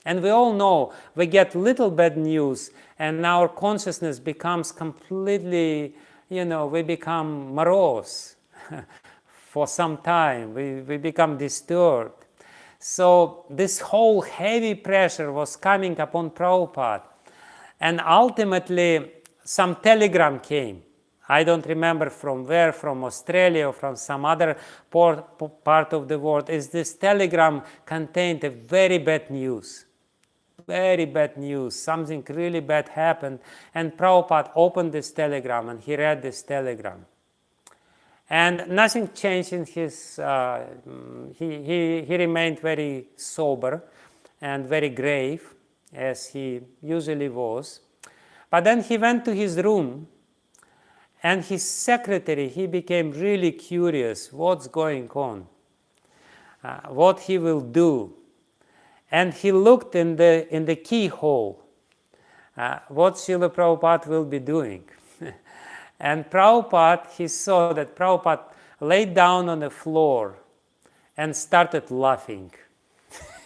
And we all know we get little bad news, and our consciousness becomes completely, we become morose for some time. We become disturbed. So this whole heavy pressure was coming upon Prabhupada. And ultimately, some telegram came. I don't remember from where, from Australia or from some other part of the world. This telegram contained a very bad news. Very bad news. Something really bad happened. And Prabhupada opened this telegram and he read this telegram. And nothing changed in his, he remained very sober and very grave, as he usually was. But then he went to his room, and his secretary, he became really curious what's going on, what he will do. And he looked in the keyhole, what Srila Prabhupada will be doing. And Prabhupada, he saw that Prabhupada laid down on the floor and started laughing.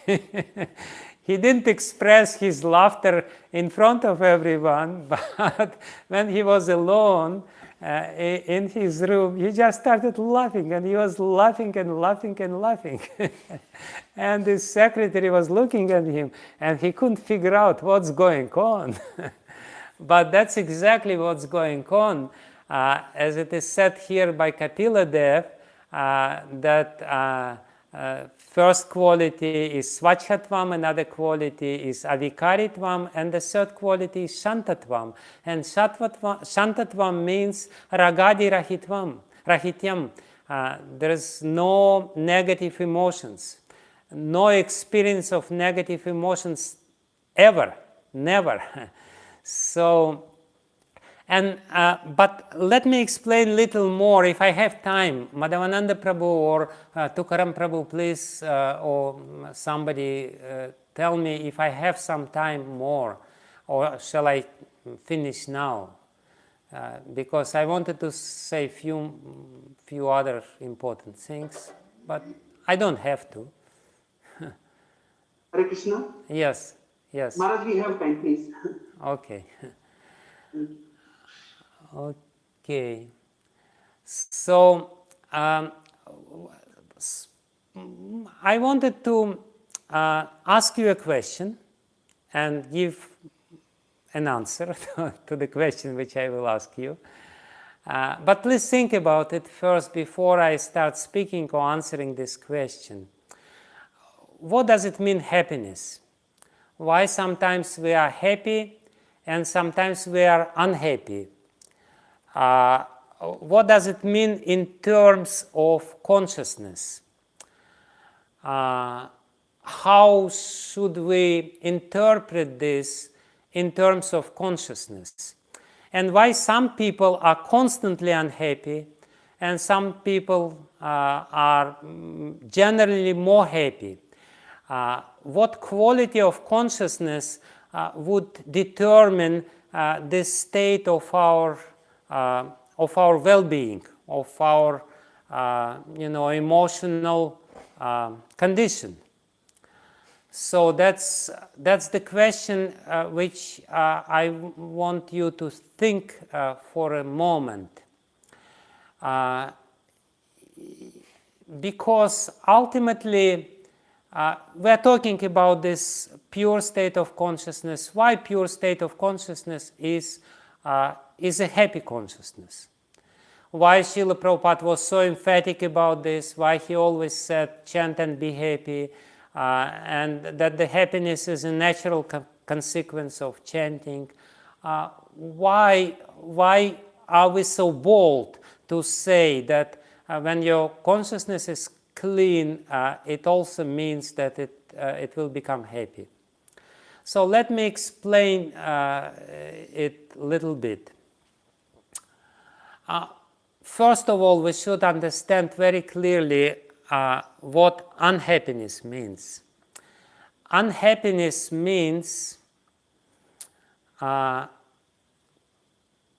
He didn't express his laughter in front of everyone, but when he was alone in his room, he just started laughing, and he was laughing and laughing and laughing. And his secretary was looking at him, and he couldn't figure out what's going on. But that's exactly what's going on. as it is said here by Kapila Dev, that first quality is Svachhatvam, another quality is Avikaritvam, and the third quality is Shantatvam. And Shantatvam means Ragadi Rahityam. There is no negative emotions, no experience of negative emotions ever, never. So, and but let me explain a little more if I have time. Madhavananda Prabhu or Tukaram Prabhu, please, or somebody tell me if I have some time more, or shall I finish now? Because I wanted to say few other important things, but I don't have to. Hare Krishna. Yes, yes. Maharaj, we have time, please. Okay. Okay. So I wanted to ask you a question and give an answer to the question which I will ask you. But please think about it first before I start speaking or answering this question. What does it mean, happiness? Why sometimes we are happy and sometimes we are unhappy? What does it mean in terms of consciousness? How should we interpret this in terms of consciousness? And why some people are constantly unhappy and some people are generally more happy? What quality of consciousness would determine this state of our well-being, of our emotional condition? So that's the question which I want you to think for a moment, because ultimately we're talking about this pure state of consciousness. Why pure state of consciousness is a happy consciousness? Why Srila Prabhupada was so emphatic about this? Why he always said, chant and be happy, and that the happiness is a natural consequence of chanting? Why are we so bold to say that when your consciousness is clean, it also means that it will become happy? So let me explain it a little bit. First of all, we should understand very clearly what unhappiness means. Unhappiness means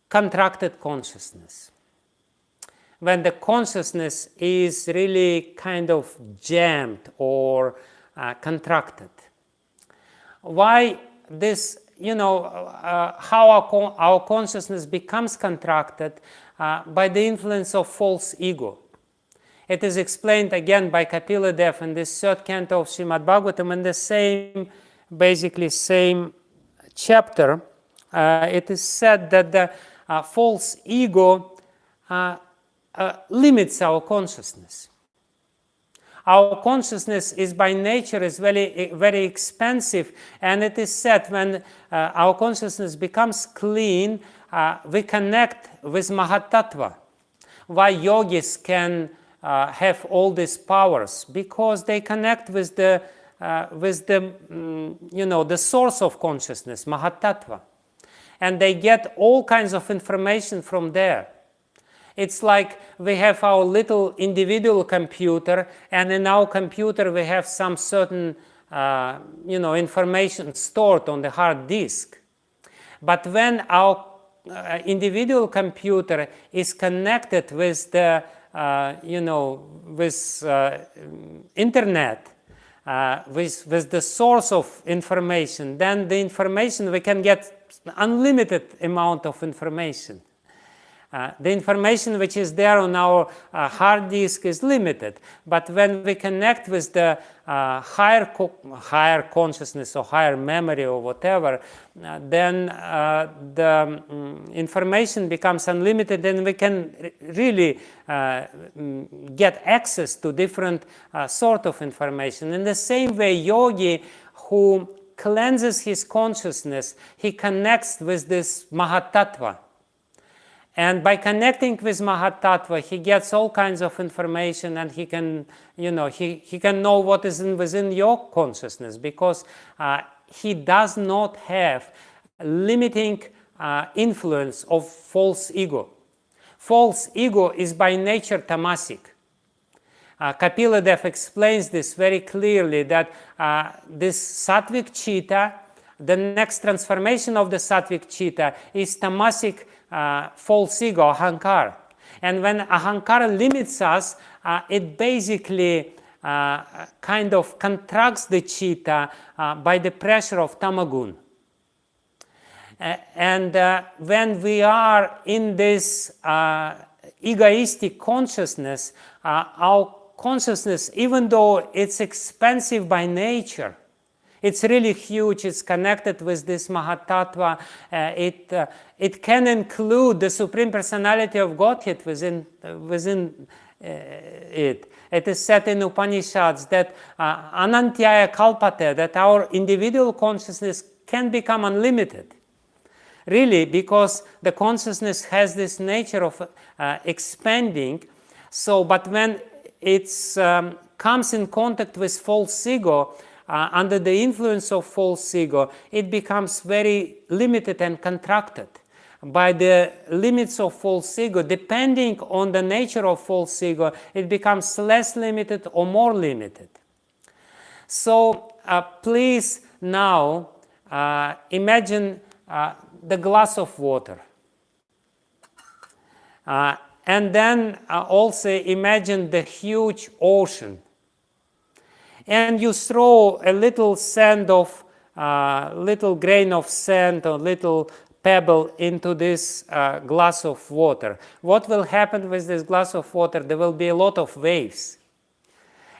contracted consciousness. When the consciousness is really kind of jammed or contracted. Why this, how our consciousness becomes contracted? By the influence of false ego. It is explained again by Kapila Dev in this third canto of Srimad Bhagavatam in the same chapter. It is said that the false ego limits our consciousness. Our consciousness is by nature is very, very expansive, and it is said when our consciousness becomes clean, we connect with Mahatattva. Why yogis can have all these powers? Because they connect with the source of consciousness, Mahatattva, and they get all kinds of information from there. It's like we have our little individual computer, and in our computer we have some certain information stored on the hard disk. But when our individual computer is connected with the internet, with the source of information, then the information we can get unlimited amount of information. The information which is there on our hard disk is limited, but when we connect with the higher consciousness or higher memory or whatever, then the information becomes unlimited, and we can really get access to different sort of information. In the same way, yogi who cleanses his consciousness, he connects with this Mahatattva. And by connecting with Mahatattva, he gets all kinds of information, and he can, he can know what is within your consciousness, because he does not have limiting influence of false ego. False ego is by nature tamasic. Kapila Dev explains this very clearly, that this sattvic chitta, the next transformation of the sattvic chitta is tamasic false ego, ahankara. And when ahankara limits us, it basically kind of contracts the chitta by the pressure of tamagun. And when we are in this egoistic consciousness, our consciousness, even though it's expansive by nature, it's really huge, it's connected with this Mahatattva, it can include the Supreme Personality of Godhead within it. It is said in Upanishads that anantyaya kalpate, that our individual consciousness can become unlimited. Really, because the consciousness has this nature of expanding. So, but when it comes in contact with false ego, under the influence of false ego, it becomes very limited and contracted by the limits of false ego. Depending on the nature of false ego, it becomes less limited or more limited. So please now imagine the glass of water. And then also imagine the huge ocean. And you throw a little sand of, little grain of sand or little pebble into this glass of water. What will happen with this glass of water? There will be a lot of waves.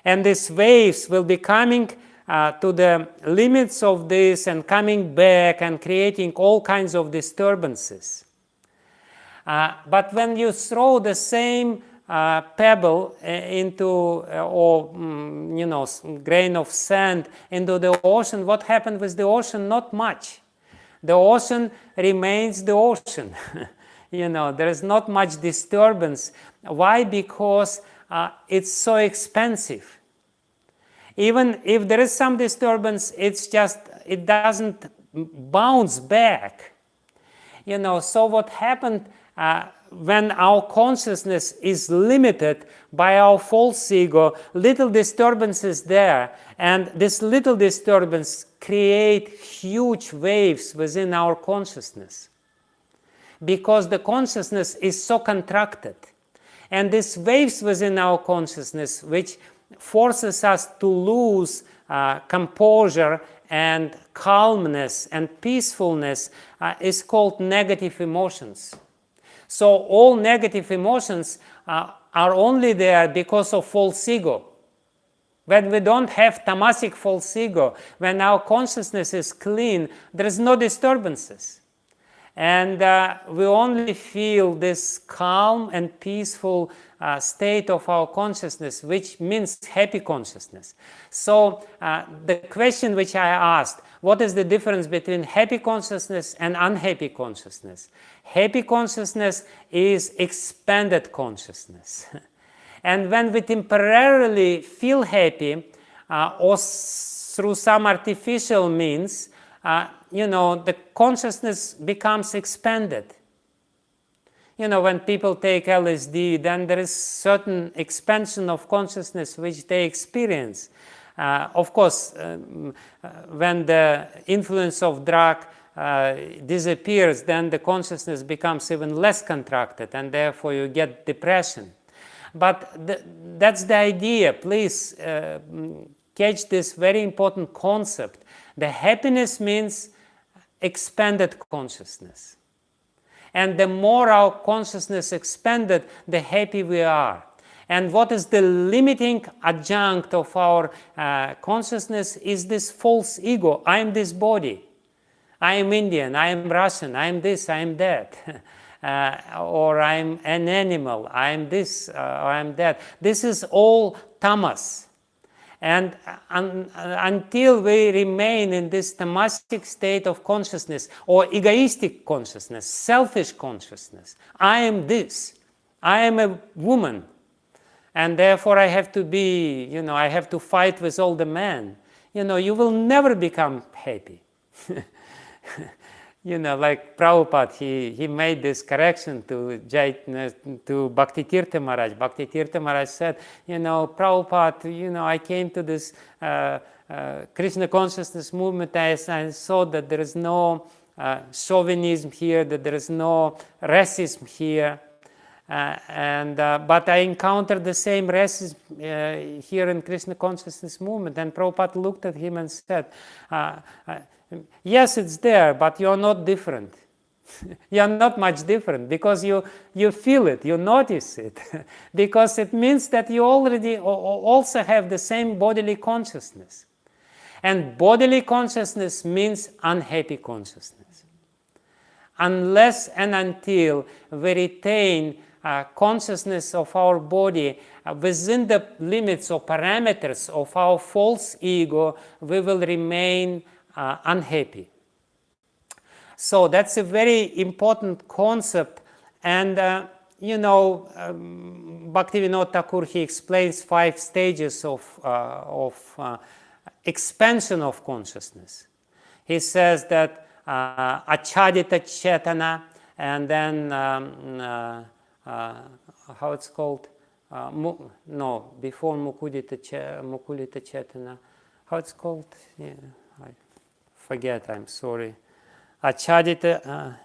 And these waves will be coming to the limits of this and coming back and creating all kinds of disturbances. But when you throw the same pebble into, grain of sand into the ocean, what happened with the ocean? Not much. The ocean remains the ocean. There is not much disturbance. Why? Because it's so expensive. Even if there is some disturbance, it doesn't bounce back. So what happened when our consciousness is limited by our false ego, little disturbances there, and this little disturbance create huge waves within our consciousness, because the consciousness is so contracted. And these waves within our consciousness, which forces us to lose composure and calmness and peacefulness, is called negative emotions. So all negative emotions are only there because of false ego. When we don't have tamasic false ego, when our consciousness is clean, there is no disturbances. And we only feel this calm and peaceful state of our consciousness, which means happy consciousness. So the question which I asked, what is the difference between happy consciousness and unhappy consciousness? Happy consciousness is expanded consciousness. And when we temporarily feel happy, or through some artificial means, the consciousness becomes expanded. When people take LSD, then there is certain expansion of consciousness which they experience. Of course, when the influence of drug disappears, then the consciousness becomes even less contracted, and therefore you get depression. But that's the idea. Please catch this very important concept. The happiness means expanded consciousness. And the more our consciousness expanded, the happy we are. And what is the limiting adjunct of our consciousness is this false ego. I am this body. I am Indian, I am Russian, I am this, I am that. Or I am an animal, I am this, or I am that. This is all tamas. And until we remain in this tamastic state of consciousness, or egoistic consciousness, selfish consciousness, I am this, I am a woman, and therefore I have to be, I have to fight with all the men. You will never become happy. Like Prabhupada, he made this correction to Bhakti Tirtha Maharaj. Bhakti Tirtha Maharaj said, Prabhupada, I came to this Krishna consciousness movement, and I saw that there is no chauvinism here, that there is no racism here. But I encountered the same racism here in Krishna consciousness movement. And Prabhupada looked at him and said, yes, it's there, but you're not different. You're not much different, because you feel it, you notice it, because it means that you already also have the same bodily consciousness. And bodily consciousness means unhappy consciousness. Unless and until we retain consciousness of our body within the limits or parameters of our false ego, we will remain unhappy. So that's a very important concept. And Bhaktivinoda Thakur, he explains 5 stages of expansion of consciousness. He says that achadita chetana, and then how it's called? Before mukulita chetana. How it's called? Yeah, I forget, I'm sorry. Achadita.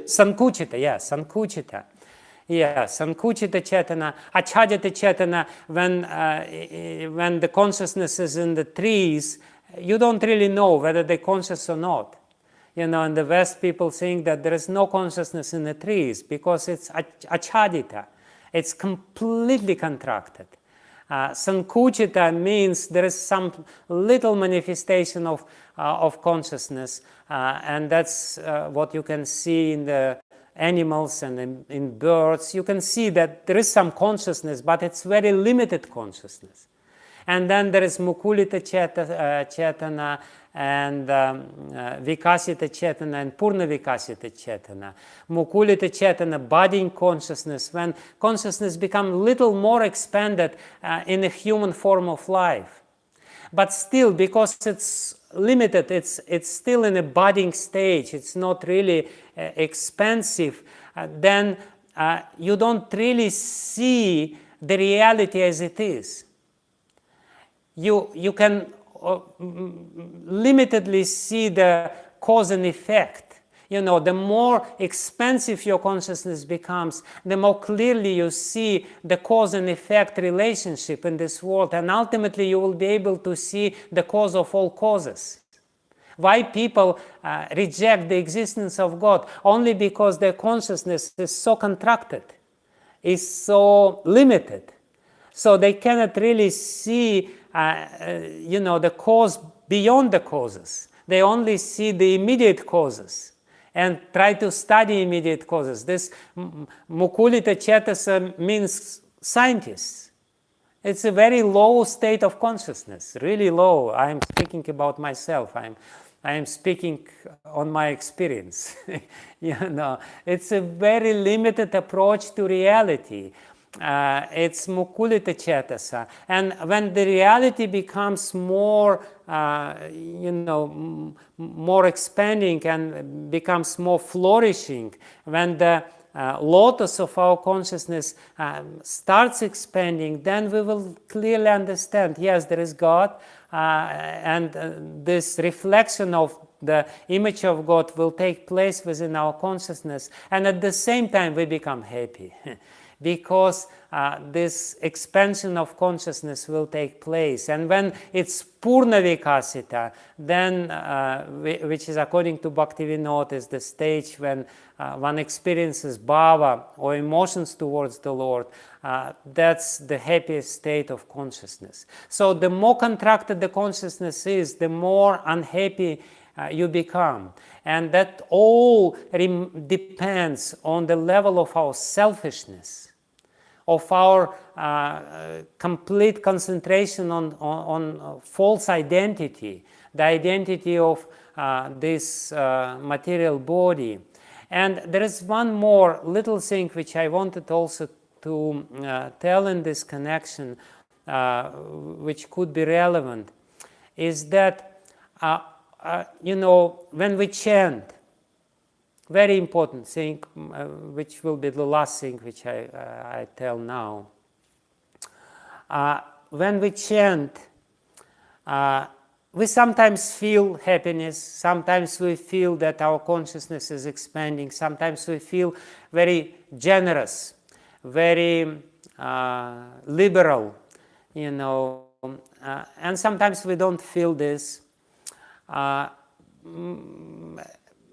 Sankuchita, yeah, Sankuchita. Yeah, Sankuchita Chetana. Achadita Chetana, when the consciousness is in the trees, you don't really know whether they're conscious or not. In the West, people think that there is no consciousness in the trees because it's achadita. It's completely contracted. Sankuchita means there is some little manifestation of consciousness, and that's what you can see in the animals and in birds. You can see that there is some consciousness, but it's very limited consciousness. And then there is Mukulita Chetana and Vikasita Chetana and Purna Vikasita Chetana. Mukulita Chetana, budding consciousness, when consciousness becomes a little more expanded in a human form of life. But still, because it's limited, it's still in a budding stage, it's not really expansive, then you don't really see the reality as it is. You can limitedly see the cause and effect. The more expansive your consciousness becomes, the more clearly you see the cause and effect relationship in this world, and ultimately you will be able to see the cause of all causes. Why people reject the existence of God? Only because their consciousness is so contracted, is so limited. So they cannot really see the cause beyond the causes. They only see the immediate causes and try to study immediate causes. This Mukulita Chetasa means scientists. It's a very low state of consciousness, really low. I'm speaking about myself. I am speaking on my experience. It's a very limited approach to reality. It's Mukulita Chetasa. And when the reality becomes more, more expanding and becomes more flourishing, when the lotus of our consciousness starts expanding, then we will clearly understand, yes, there is God, and this reflection of the image of God will take place within our consciousness, and at the same time we become happy. because this expansion of consciousness will take place. And when it's Purna Vikasita, then, which is according to Bhaktivinoda, is the stage when one experiences bhava or emotions towards the Lord, that's the happiest state of consciousness. So the more contracted the consciousness is, the more unhappy you become. And that all depends on the level of our selfishness, of our complete concentration on false identity, the identity of this material body. And there is one more little thing which I wanted also to tell in this connection, which could be relevant, is that, when we chant, very important thing, which will be the last thing which I tell now. When we chant, we sometimes feel happiness, sometimes we feel that our consciousness is expanding, sometimes we feel very generous, very liberal, and sometimes we don't feel this.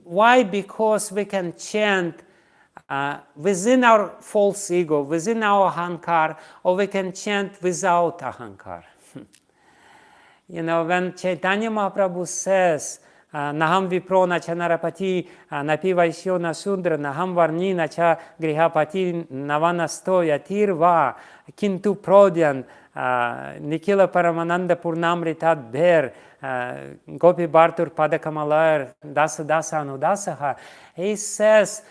Why? Because we can chant within our false ego, within our ahankar, or we can chant without ahankar. When Chaitanya Mahaprabhu says, Naham vipro na cha narapati, napi vaishyo na sudra, naham varni na cha grihapati, navanasto yatirva, kintu prodyan, Nikila Paramananda Purnamritat Bher, Gopi Bhartur Padakamalar, Dasa Dasa Anudasaha, he says,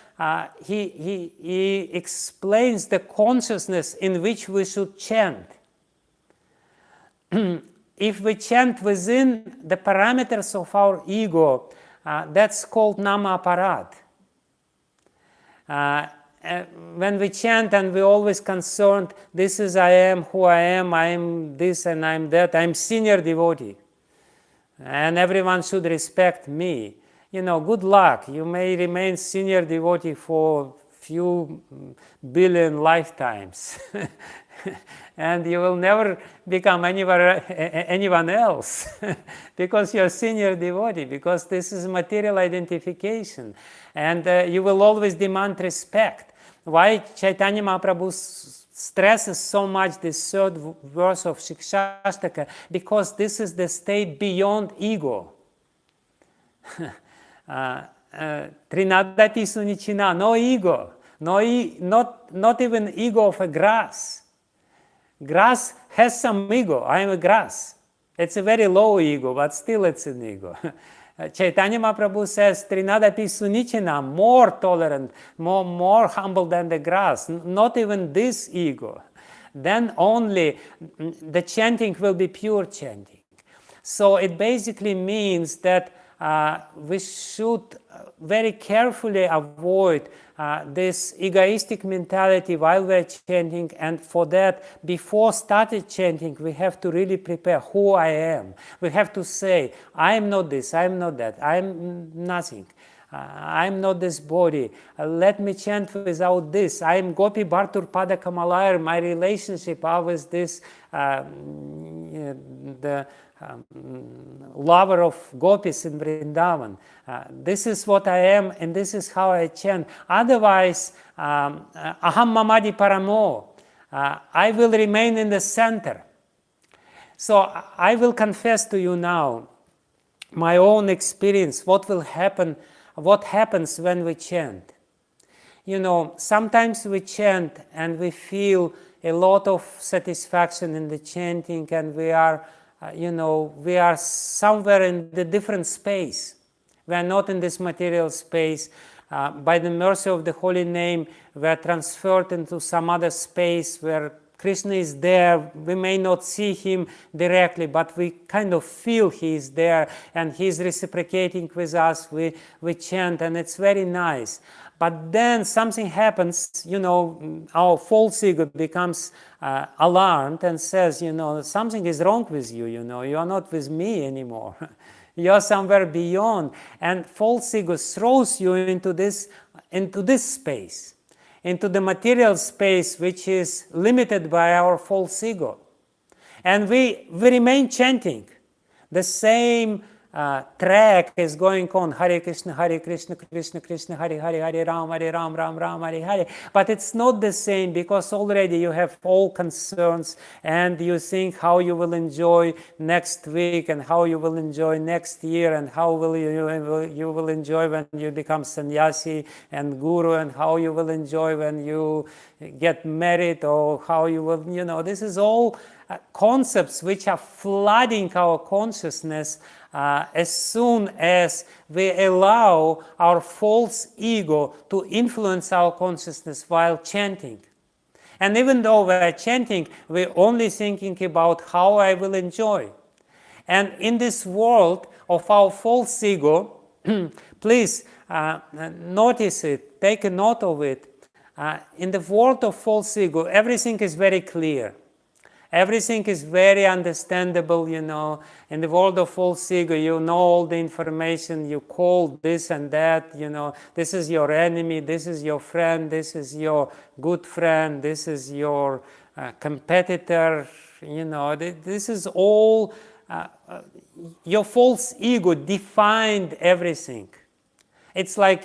he explains the consciousness in which we should chant. If we chant within the parameters of our ego, that's called nama aparat. When we chant and we're always concerned, this is I am who I am this and I'm that, I'm senior devotee, and everyone should respect me. Good luck. You may remain senior devotee for few billion lifetimes. And you will never become anyone else because you're a senior devotee, because this is material identification. And you will always demand respect. Why Chaitanya Mahaprabhu stresses so much this third verse of Shikshashtaka? Because this is the state beyond ego. Trinadati Sunichina, no ego, not even ego of a grass. Grass has some ego. I am a grass. It's a very low ego, but still it's an ego. Chaitanya Mahaprabhu says, Trinadapi Sunichina, more tolerant, more humble than the grass. Not even this ego. Then only the chanting will be pure chanting. So it basically means that we should very carefully avoid this egoistic mentality while we're chanting, and for that, before started chanting, we have to really prepare who I am. We have to say, I am not this, I am not that, I am nothing. I am not this body. Let me chant without this. I am Gopi Bhartur Pada Kamalayar. My relationship with this, the lover of gopis in Vrindavan. This is what I am, and this is how I chant. Otherwise, aham mamadi paramo, I will remain in the center. So I will confess to you now my own experience, what happens when we chant. Sometimes we chant and we feel a lot of satisfaction in the chanting, and we are somewhere in the different space. We are not in this material space. By the mercy of the holy name, we are transferred into some other space where Krishna is there. We may not see him directly, but we kind of feel he is there, and he is reciprocating with us. We chant, and it's very nice. But then something happens, our false ego becomes alarmed and says, something is wrong with you, you are not with me anymore. You are somewhere beyond. And false ego throws you into this space. into the material space which is limited by our false ego. And we remain chanting. The same track is going on, Hare Krishna, Krishna Krishna, Hare Hare, Hare Ram, Ram Ram, Hare Hare. But it's not the same, because already you have all concerns, and you think how you will enjoy next week, and how you will enjoy next year, and how you will enjoy when you become sannyasi and guru, and how you will enjoy when you get married, or how you will, this is all concepts which are flooding our consciousness as soon as we allow our false ego to influence our consciousness while chanting. And even though we are chanting, we're only thinking about how I will enjoy. And in this world of our false ego, please notice it, take a note of it. In the world of false ego, everything is very clear. Everything is very understandable, In the world of false ego, you know all the information, you call this and that, This is your enemy, this is your friend, this is your good friend, this is your competitor, This is all, your false ego defined everything. It's like,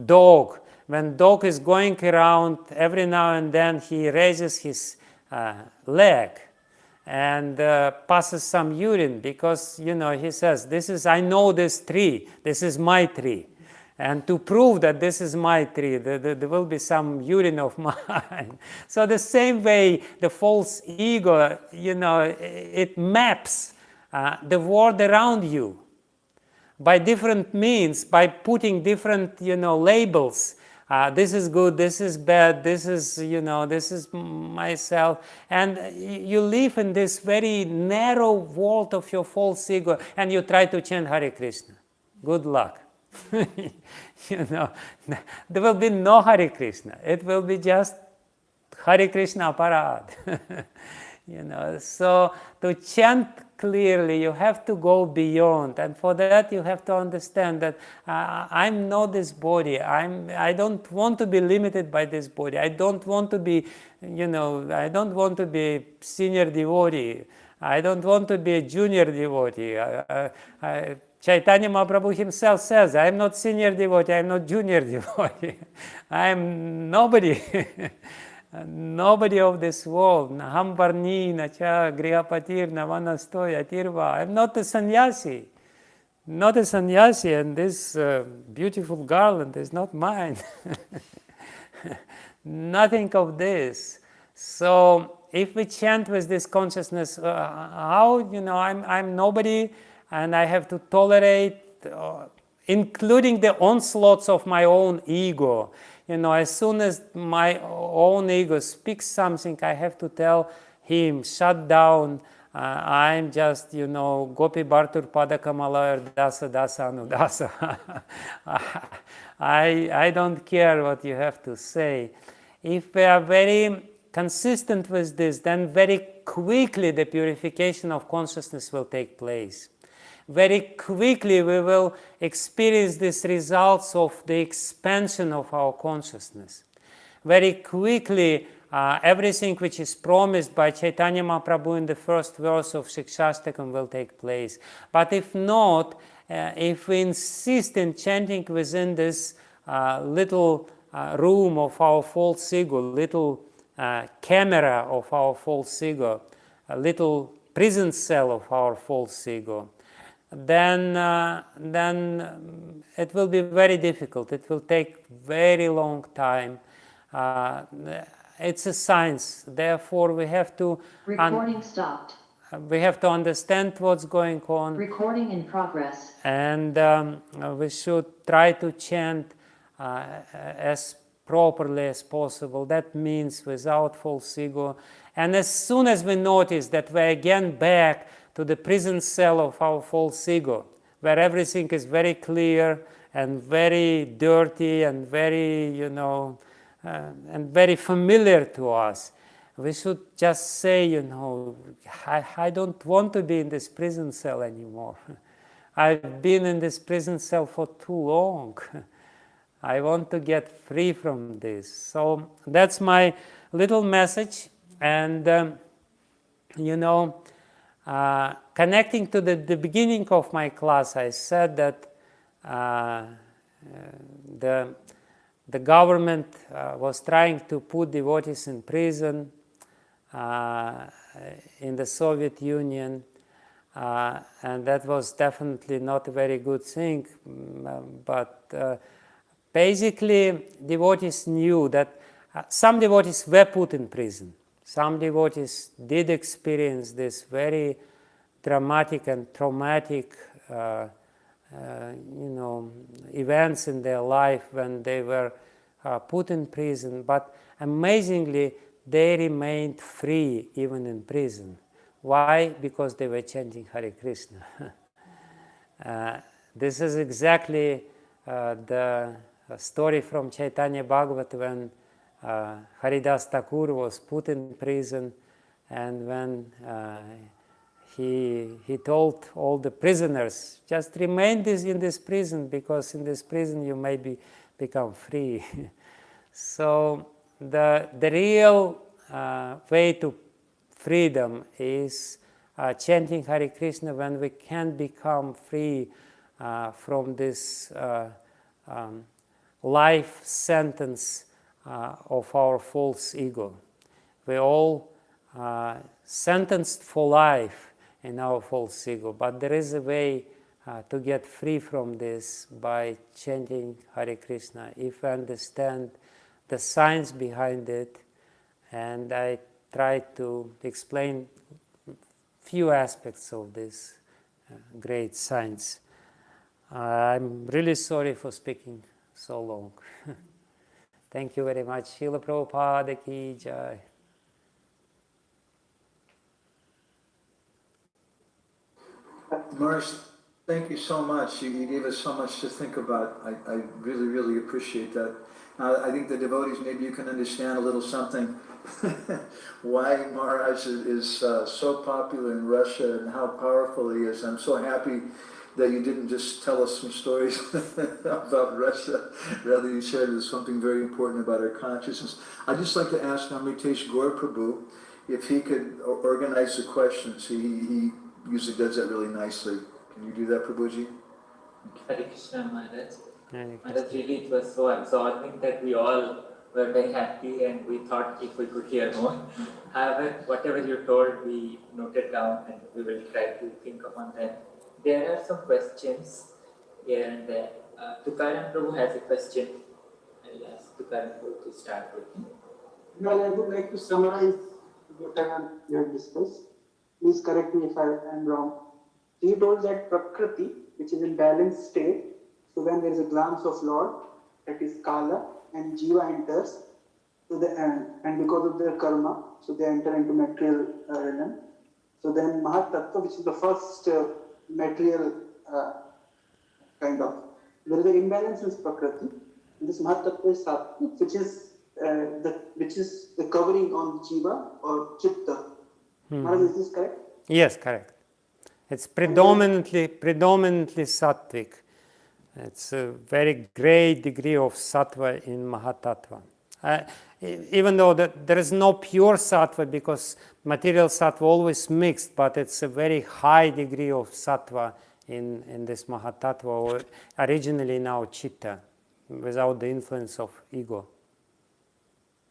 dog. When dog is going around, every now and then he raises his leg and passes some urine, because he says, I know this tree, this is my tree, and to prove that this is my tree, there will be some urine of mine. So the same way the false ego, it maps the world around you by different means, by putting different labels. This is good, this is bad, this is, this is myself. And you live in this very narrow world of your false ego, and you try to chant Hare Krishna. Good luck. There will be no Hare Krishna. It will be just Hare Krishna aparad. So to chant clearly, you have to go beyond, and for that you have to understand that I'm not this body. I don't want to be limited by this body. I don't want to be, I don't want to be senior devotee. I don't want to be a junior devotee. Chaitanya Mahaprabhu himself says, I am not senior devotee, I am not junior devotee. I am nobody. Nobody of this world. Naham varni, nacha grihapatir, navanastoy, atirva. I'm not a sannyasi. Not a sannyasi, and this beautiful garland is not mine. Nothing of this. So if we chant with this consciousness, how, I'm nobody, and I have to tolerate, including the onslaughts of my own ego. As soon as my own ego speaks something, I have to tell him, shut down, I'm just, Gopi Bhartur Padakamalaya Dasa Dasa Anudasa. I don't care what you have to say. If we are very consistent with this, then very quickly the purification of consciousness will take place. Very quickly we will experience these results of the expansion of our consciousness. Very quickly everything which is promised by Chaitanya Mahaprabhu in the first verse of Shikshastakam will take place. But if not, if we insist in chanting within this little room of our false ego, little camera of our false ego, a little prison cell of our false ego, then it will be very difficult. It will take very long time. It's a science. Therefore, we have to Recording stopped. We have to understand what's going on. Recording in progress. And we should try to chant as properly as possible. That means without false ego. And as soon as we notice that we're again back to the prison cell of our false ego, where everything is very clear and very dirty and very, and very familiar to us, we should just say, I don't want to be in this prison cell anymore. I've been in this prison cell for too long. I want to get free from this. So that's my little message. And connecting to the beginning of my class, I said that the government was trying to put devotees in prison in the Soviet Union, and that was definitely not a very good thing. But basically, devotees knew that some devotees were put in prison. Some devotees did experience this very dramatic and traumatic events in their life when they were put in prison, but amazingly they remained free even in prison. Why? Because they were chanting Hare Krishna. This is exactly the story from Chaitanya Bhagavat when Haridas Thakur was put in prison, and when he told all the prisoners, just remain in this prison, because in this prison you may become free. So the real way to freedom is chanting Hare Krishna, when we can become free from this life sentence of our false ego. We all sentenced for life in our false ego, but there is a way to get free from this by chanting Hare Krishna, if we understand the science behind it. And I try to explain few aspects of this great science. I'm really sorry for speaking so long. Thank you very much. Srila Prabhupada ki jai. Maharaj, thank you so much. You gave us so much to think about. I really, really appreciate that. I think the devotees, maybe you can understand a little something why Maharaj is so popular in Russia and how powerful he is. I'm so happy that you didn't just tell us some stories about Russia, rather you shared with us something very important about our consciousness. I'd just like to ask Amritesh Gaur Prabhu if he could organize the questions. He usually does that really nicely. Can you do that, Prabhuji? Hare Krishna, Maharaj. Hare Maharaj, really it was so absorbing that we all were very happy and we thought if we could hear more. However, whatever you told, we noted down and we will try to think upon them. There are some questions here and there. Tukaram Prabhu has a question. I'll ask Tukaram Prabhu to start with. Well, I would like to summarize whatever you have discussed. Please correct me if I am wrong. He told that Prakriti, which is in balanced state, so when there is a glance of Lord, that is Kala, and Jiva enters to the end, and because of their karma, so they enter into material realm. So then Mahatattva, which is the first material kind of, there is an imbalance in Prakriti. And this Mahatattva is Sattvic, which is the covering on Jiva or Chitta. Maharaj, is this correct? Yes, correct. It's predominantly sattvic. It's a very great degree of sattva in Mahatattva. Even though there is no pure sattva, because material sattva always mixed, but it's a very high degree of sattva in this Mahatattva, or originally now Chitta, without the influence of ego.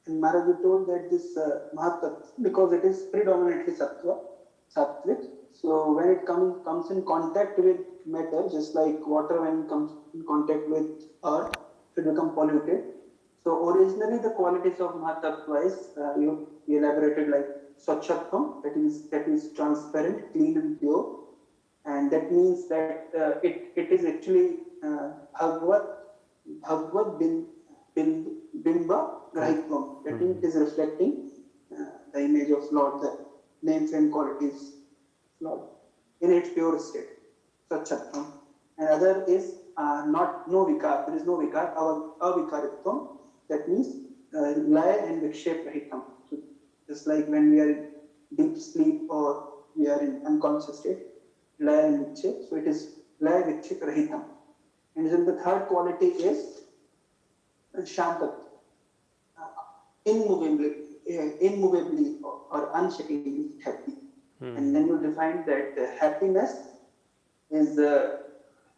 And Maharaj, you told that this Mahatattva, because it is predominantly sattvic, so when it comes in contact with matter, just like water when it comes in contact with earth, it becomes polluted. So originally the qualities of Mahatattva is, you elaborated like Swachhatvam, that is transparent, clean and pure. And that means that it is actually Bhagavad Bimba Grahitvam. That means it is reflecting the image of Lord, the names and qualities of Lord in its pure state. Swachhatvam. And other is no vikar, there is no vikar, avikaritvam. That means laya and vikshep rahitam. So just like when we are in deep sleep or we are in unconscious state, laya and vikshep. So it is laya vikshep rahitam. And then the third quality is Shantat, immovably or unshakingly happy. And then you define that happiness is a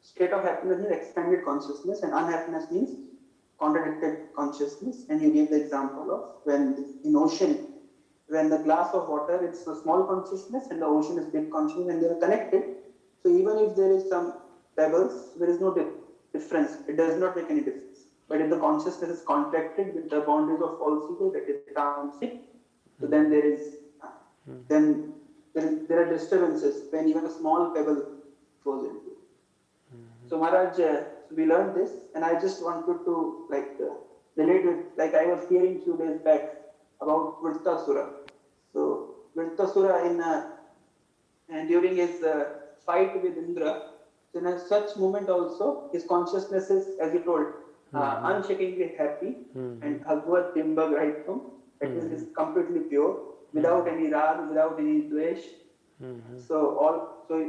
state of happiness means expanded consciousness, and unhappiness means contradicted consciousness. And you gave the example of when in ocean, when the glass of water, it's a small consciousness and the ocean is big consciousness, and they are connected. So even if there is some pebbles, there is no difference. It does not make any difference. But if the consciousness is contracted with the boundaries of false ego, that is tamasic, so then there are disturbances when even a small pebble goes into. So Maharaj, we learned this, and I just wanted to relate with, like I was hearing few days back about Virtasura. So Virtasura and during his fight with Indra, so in such moment also, his consciousness is, as you told, unshakingly happy, and Bhagavad Dimba Graitam, that is completely pure, without any rag, without any dvesh. So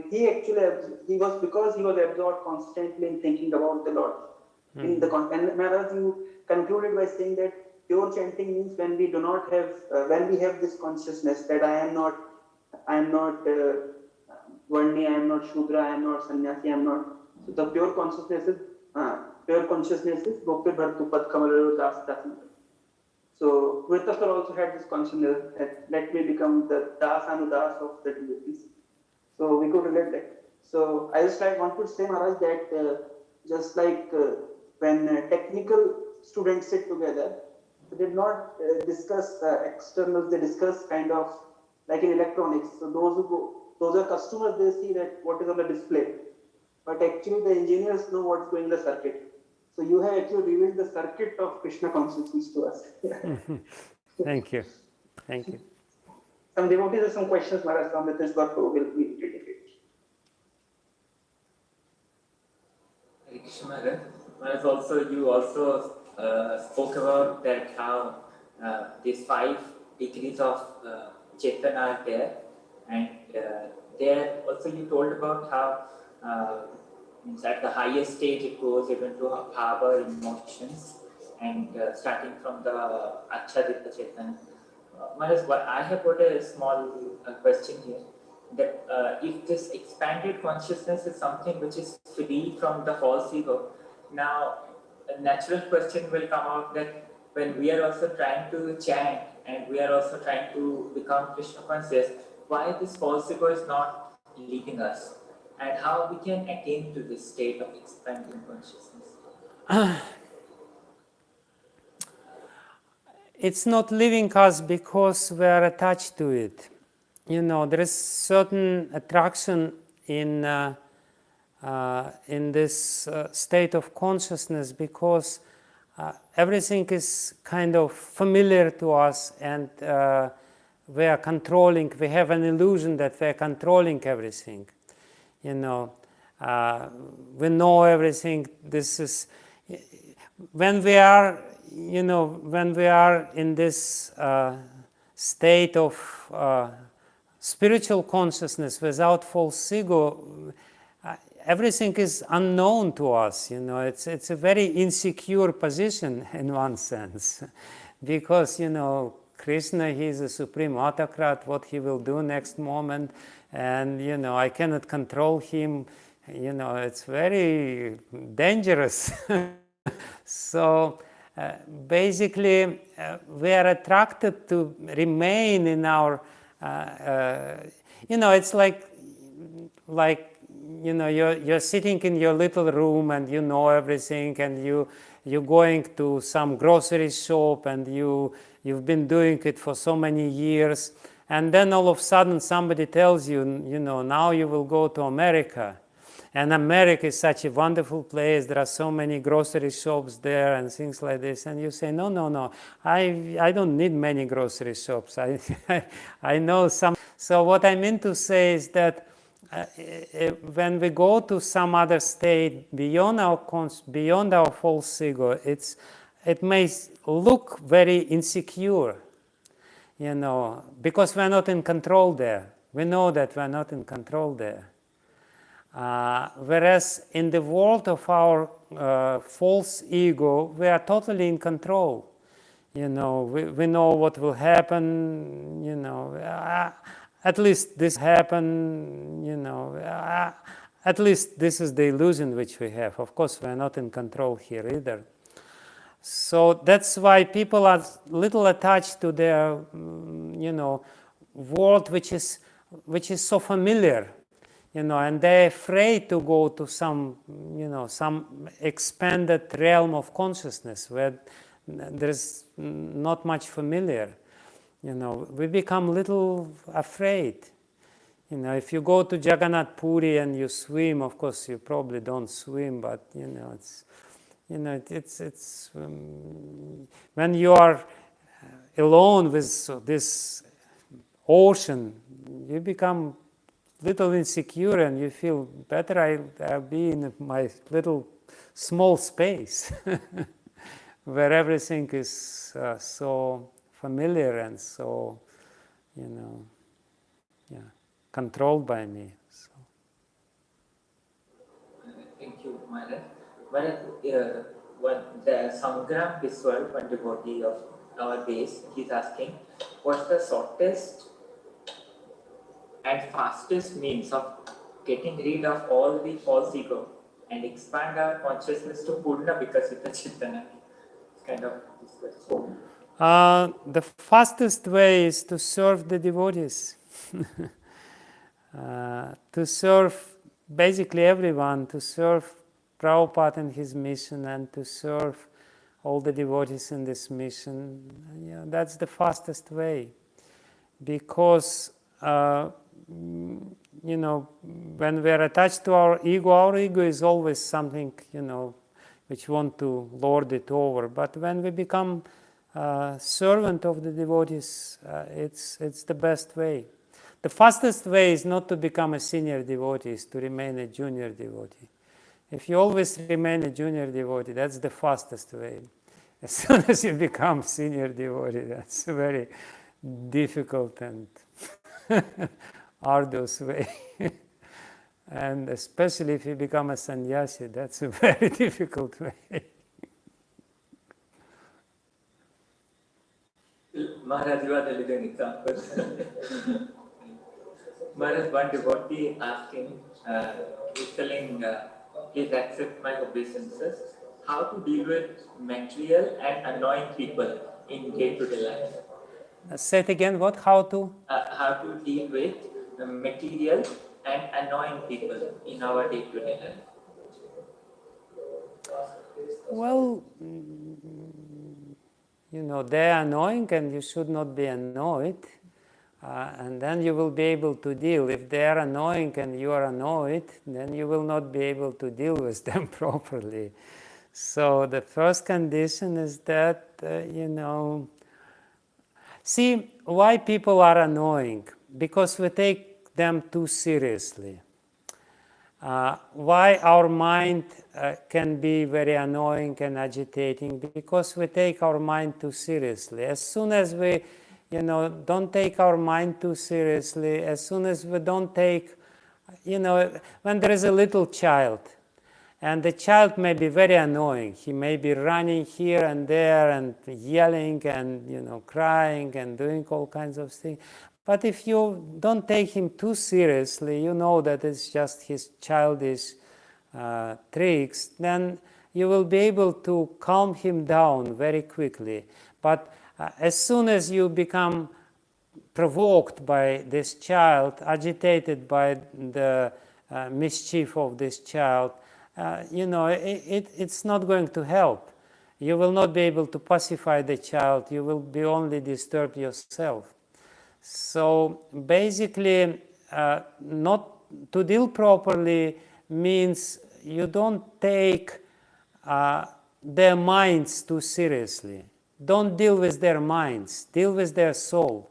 he was because he was absorbed constantly in thinking about the Lord. And Maharaj, you concluded by saying that pure chanting means when we do not have, when we have this consciousness that I am not Varni, I am not Shudra, I am not Sannyasi, I am not. So the pure consciousness is Gopir Bhartu Pad Kamalaro Das Dasi. So Virtasura also had this consciousness that let me become the Das Anudas of the deities. So we could relate that. So I just want to say, Maharaj, that just like when technical students sit together, they did not discuss externals, they discuss kind of like in electronics. So those are customers, they see that what is on the display. But actually the engineers know what's going in the circuit. So you have actually revealed the circuit of Krishna consciousness to us. Thank you. Thank you. Some devotees have some questions, Maharaj, from this work will be dedicated. Hare Krishna Maharaj. Maharaj, you also spoke about that how these 5 degrees of Chaitanya are there, and there also you told about how at the highest stage it goes even to Bhava emotions, and starting from the Achadita Chaitanya. Maharaj, I have got a small question here, that if this expanded consciousness is something which is free from the false ego, now a natural question will come out that when we are also trying to chant and we are also trying to become Krishna conscious, why this false ego is not leading us, and how we can attain to this state of expanding consciousness? It's not leaving us because we are attached to it. There is certain attraction in this state of consciousness because everything is kind of familiar to us, and we are controlling. We have an illusion that we are controlling everything. We know everything. This is when we are. When we are in this state of spiritual consciousness without false ego, everything is unknown to us. It's a very insecure position in one sense, because Krishna, he is a supreme autocrat. What he will do next moment, and I cannot control him. It's very dangerous. So. Basically, we are attracted to remain in our, it's like you're sitting in your little room and you know everything, and you're going to some grocery shop and you've been doing it for so many years, and then all of a sudden somebody tells you, now you will go to America. And America is such a wonderful place. There are so many grocery shops there and things like this. And you say, no, I don't need many grocery shops. I know some. So what I mean to say is that when we go to some other state beyond our false ego, it may look very insecure, because we're not in control there. We know that we're not in control there. Whereas in the world of our false ego, we are totally in control. We know what will happen, at least this happen, at least this is the illusion which we have. Of course, we are not in control here either. So that's why people are little attached to their, world which is so familiar, and they're afraid to go to some expanded realm of consciousness where there's not much familiar. We become little afraid. If you go to Jagannath Puri and you swim, of course you probably don't swim, but it's when you are alone with this ocean, you become little insecure and you feel better I'll be in my little small space where everything is so familiar and so controlled by me. So. Thank you, Maharaj. When the Sangram Biswal, one devotee of our base, he's asking, what's the shortest and fastest means of getting rid of all the false ego and expand our consciousness to Purna Vikasita Chitana? It's kind of this question. The fastest way is to serve the devotees. To serve basically everyone, to serve Prabhupada and his mission, and to serve all the devotees in this mission. That's the fastest way. Because, when we are attached to our ego is always something, which want to lord it over. But when we become servant of the devotees, it's the best way. The fastest way is not to become a senior devotee, is to remain a junior devotee. If you always remain a junior devotee, that's the fastest way. As soon as you become senior devotee, that's a very difficult and arduous way. And especially if you become a sannyasi, that's a very difficult way. Maharaj, you are the living example. Maharaj, one devotee asking, he's telling, please accept my obeisances, how to deal with material and annoying people in day-to-day life. Say it again, what? How to? How to deal with material and annoying people in our day-to-day life. Well, they are annoying and you should not be annoyed. And then you will be able to deal. If they are annoying and you are annoyed, then you will not be able to deal with them properly. So the first condition is that, see, why people are annoying? Because we take them too seriously. Why our mind can be very annoying and agitating? Because we take our mind too seriously. As soon as we don't take our mind too seriously, as soon as we don't take, when there is a little child, and the child may be very annoying. He may be running here and there and yelling and, crying and doing all kinds of things. But if you don't take him too seriously, you know that it's just his childish tricks, then you will be able to calm him down very quickly. But as soon as you become provoked by this child, agitated by the mischief of this child, it's not going to help. You will not be able to pacify the child. You will be only disturb yourself. So basically, not to deal properly means you don't take their minds too seriously. Don't deal with their minds, deal with their soul.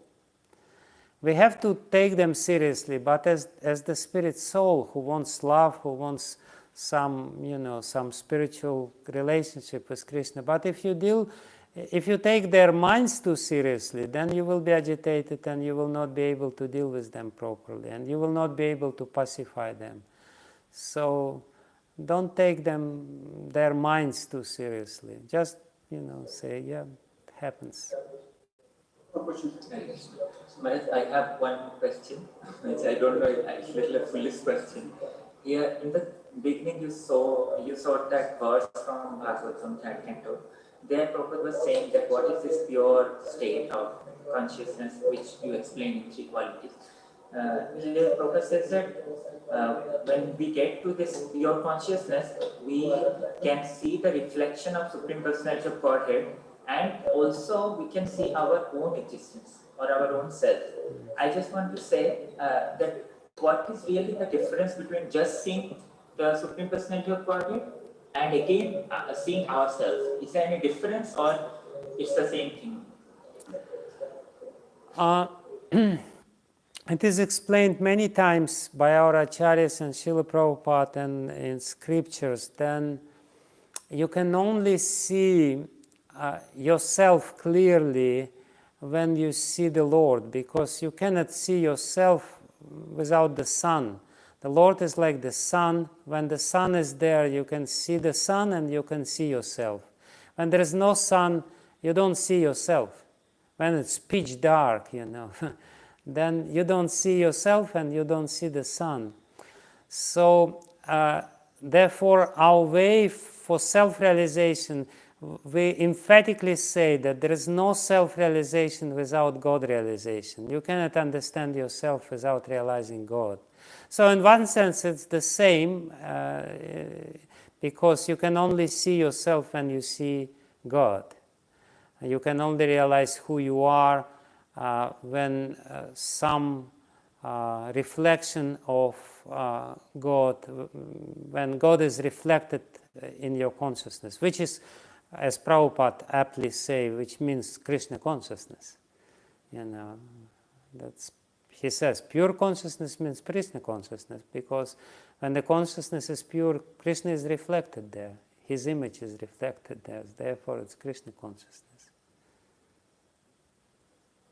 We have to take them seriously, but as the spirit soul who wants love, who wants some spiritual relationship with Krishna. But if you take their minds too seriously, then you will be agitated and you will not be able to deal with them properly, and you will not be able to pacify them. So don't take their minds too seriously. Just, say, yeah, it happens. Maharaj, I have one question, which I don't know, it's a little foolish question. Here in the beginning, you saw that verse from Bhagavatam, third canto. There, Prabhupada was saying that what is this pure state of consciousness, which you explained in three qualities. Here, Prabhupada says that when we get to this pure consciousness, we can see the reflection of Supreme Personality of Godhead, and also we can see our own existence or our own self. I just want to say that what is really the difference between just seeing the Supreme Personality of Godhead and again seeing ourselves? Is there any difference or it's the same thing? It is explained many times by our acharyas and Srila Prabhupada and in scriptures. Then you can only see yourself clearly when you see the Lord, because you cannot see yourself without the sun. The Lord is like the sun. When the sun is there, you can see the sun and you can see yourself. When there is no sun, you don't see yourself. When it's pitch dark, then you don't see yourself and you don't see the sun. So, therefore, our way for self-realization, we emphatically say that there is no self-realization without God realization. You cannot understand yourself without realizing God. So in one sense it's the same, because you can only see yourself when you see God. You can only realize who you are when some reflection of God, when God is reflected in your consciousness, which is, as Prabhupada aptly say, which means Krishna consciousness. He says pure consciousness means Krishna consciousness, because when the consciousness is pure, Krishna is reflected there. His image is reflected there. Therefore, it's Krishna consciousness.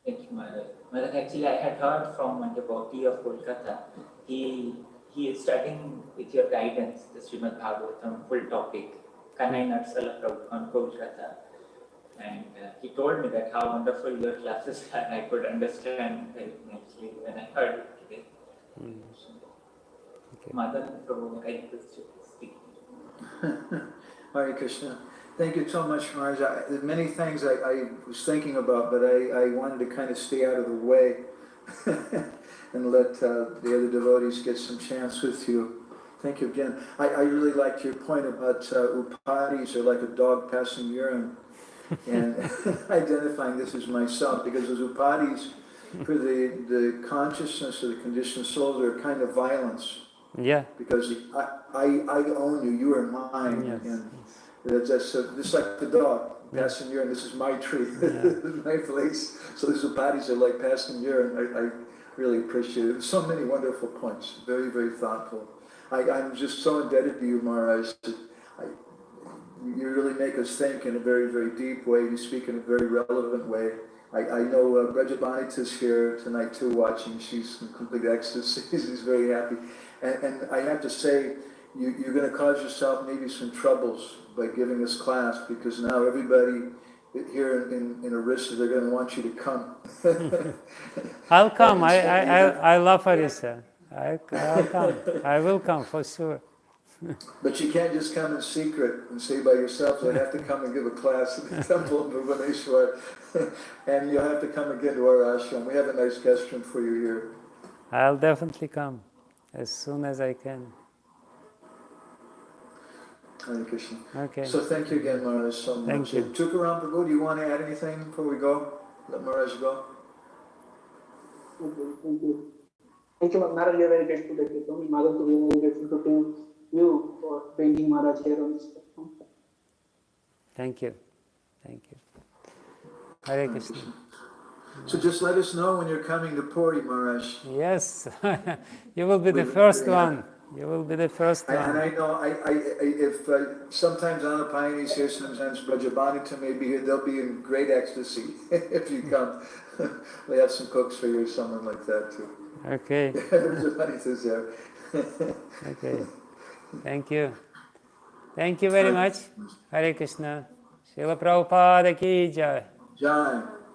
Thank you, Maharaj. Maharaj, actually, I had heard from a devotee of Kolkata. He is studying with your guidance the Srimad Bhagavatam full topic, Kanai Narsala Prabhu on Kolkata. And he told me that how wonderful your classes are. I could understand very nicely when I heard it today. Okay. Madan Prabhu, I request you to speak. Hare Krishna. Thank you so much, Maharaj. There's many things I was thinking about, but I wanted to kind of stay out of the way and let the other devotees get some chance with you. Thank you again. I really liked your point about upadhis are like a dog passing urine, and identifying this as myself, because those upadhis for the consciousness of the conditioned souls are kind of violence. Yeah. Because I own you, you are mine. Yes. And that's just like the dog passing urine. This is my tree, this is my place. So these upadhis are like passing urine. I really appreciate it. So many wonderful points. Very, very thoughtful. I'm just so indebted to you, Maharaj. You really make us think in a very, very deep way. You speak in a very relevant way. I know Brajabanita's here tonight too, watching. She's in complete ecstasy. She's very happy. And I have to say, you're going to cause yourself maybe some troubles by giving this class, because now everybody here in Orissa, they're going to want you to come. I'll come. I love Orissa. I'll come. I will come for sure. But you can't just come in secret and stay by yourself. So you have to come and give a class at the temple in Bhubaneswar. And you'll have to come again to our ashram. We have a nice guest room for you here. I'll definitely come as soon as I can. Hare Krishna. Okay. So thank you again, Maharaj, so much. Thank you. Tukaram Prabhu, do you want to add anything before we go? Let Maharaj go. Thank you. Thank you, Maharaj. We are very grateful that you came. Maharaj, we are very grateful to you for bringing Maharaj here on this platform. Thank you. Thank you. Hare Krishna. So just let us know when you're coming to Puri, Maharaj. Yes, you will be the first one. You will be the first And one. I know if sometimes Anapayani is here, sometimes Brajabanita may be here, they'll be in great ecstasy if you come. We have some cooks for you or someone like that too. Okay. Brajabanita's there. Okay. Thank you. Thank you very much. Hare Krishna. Srila Prabhupada ki jai. Jai.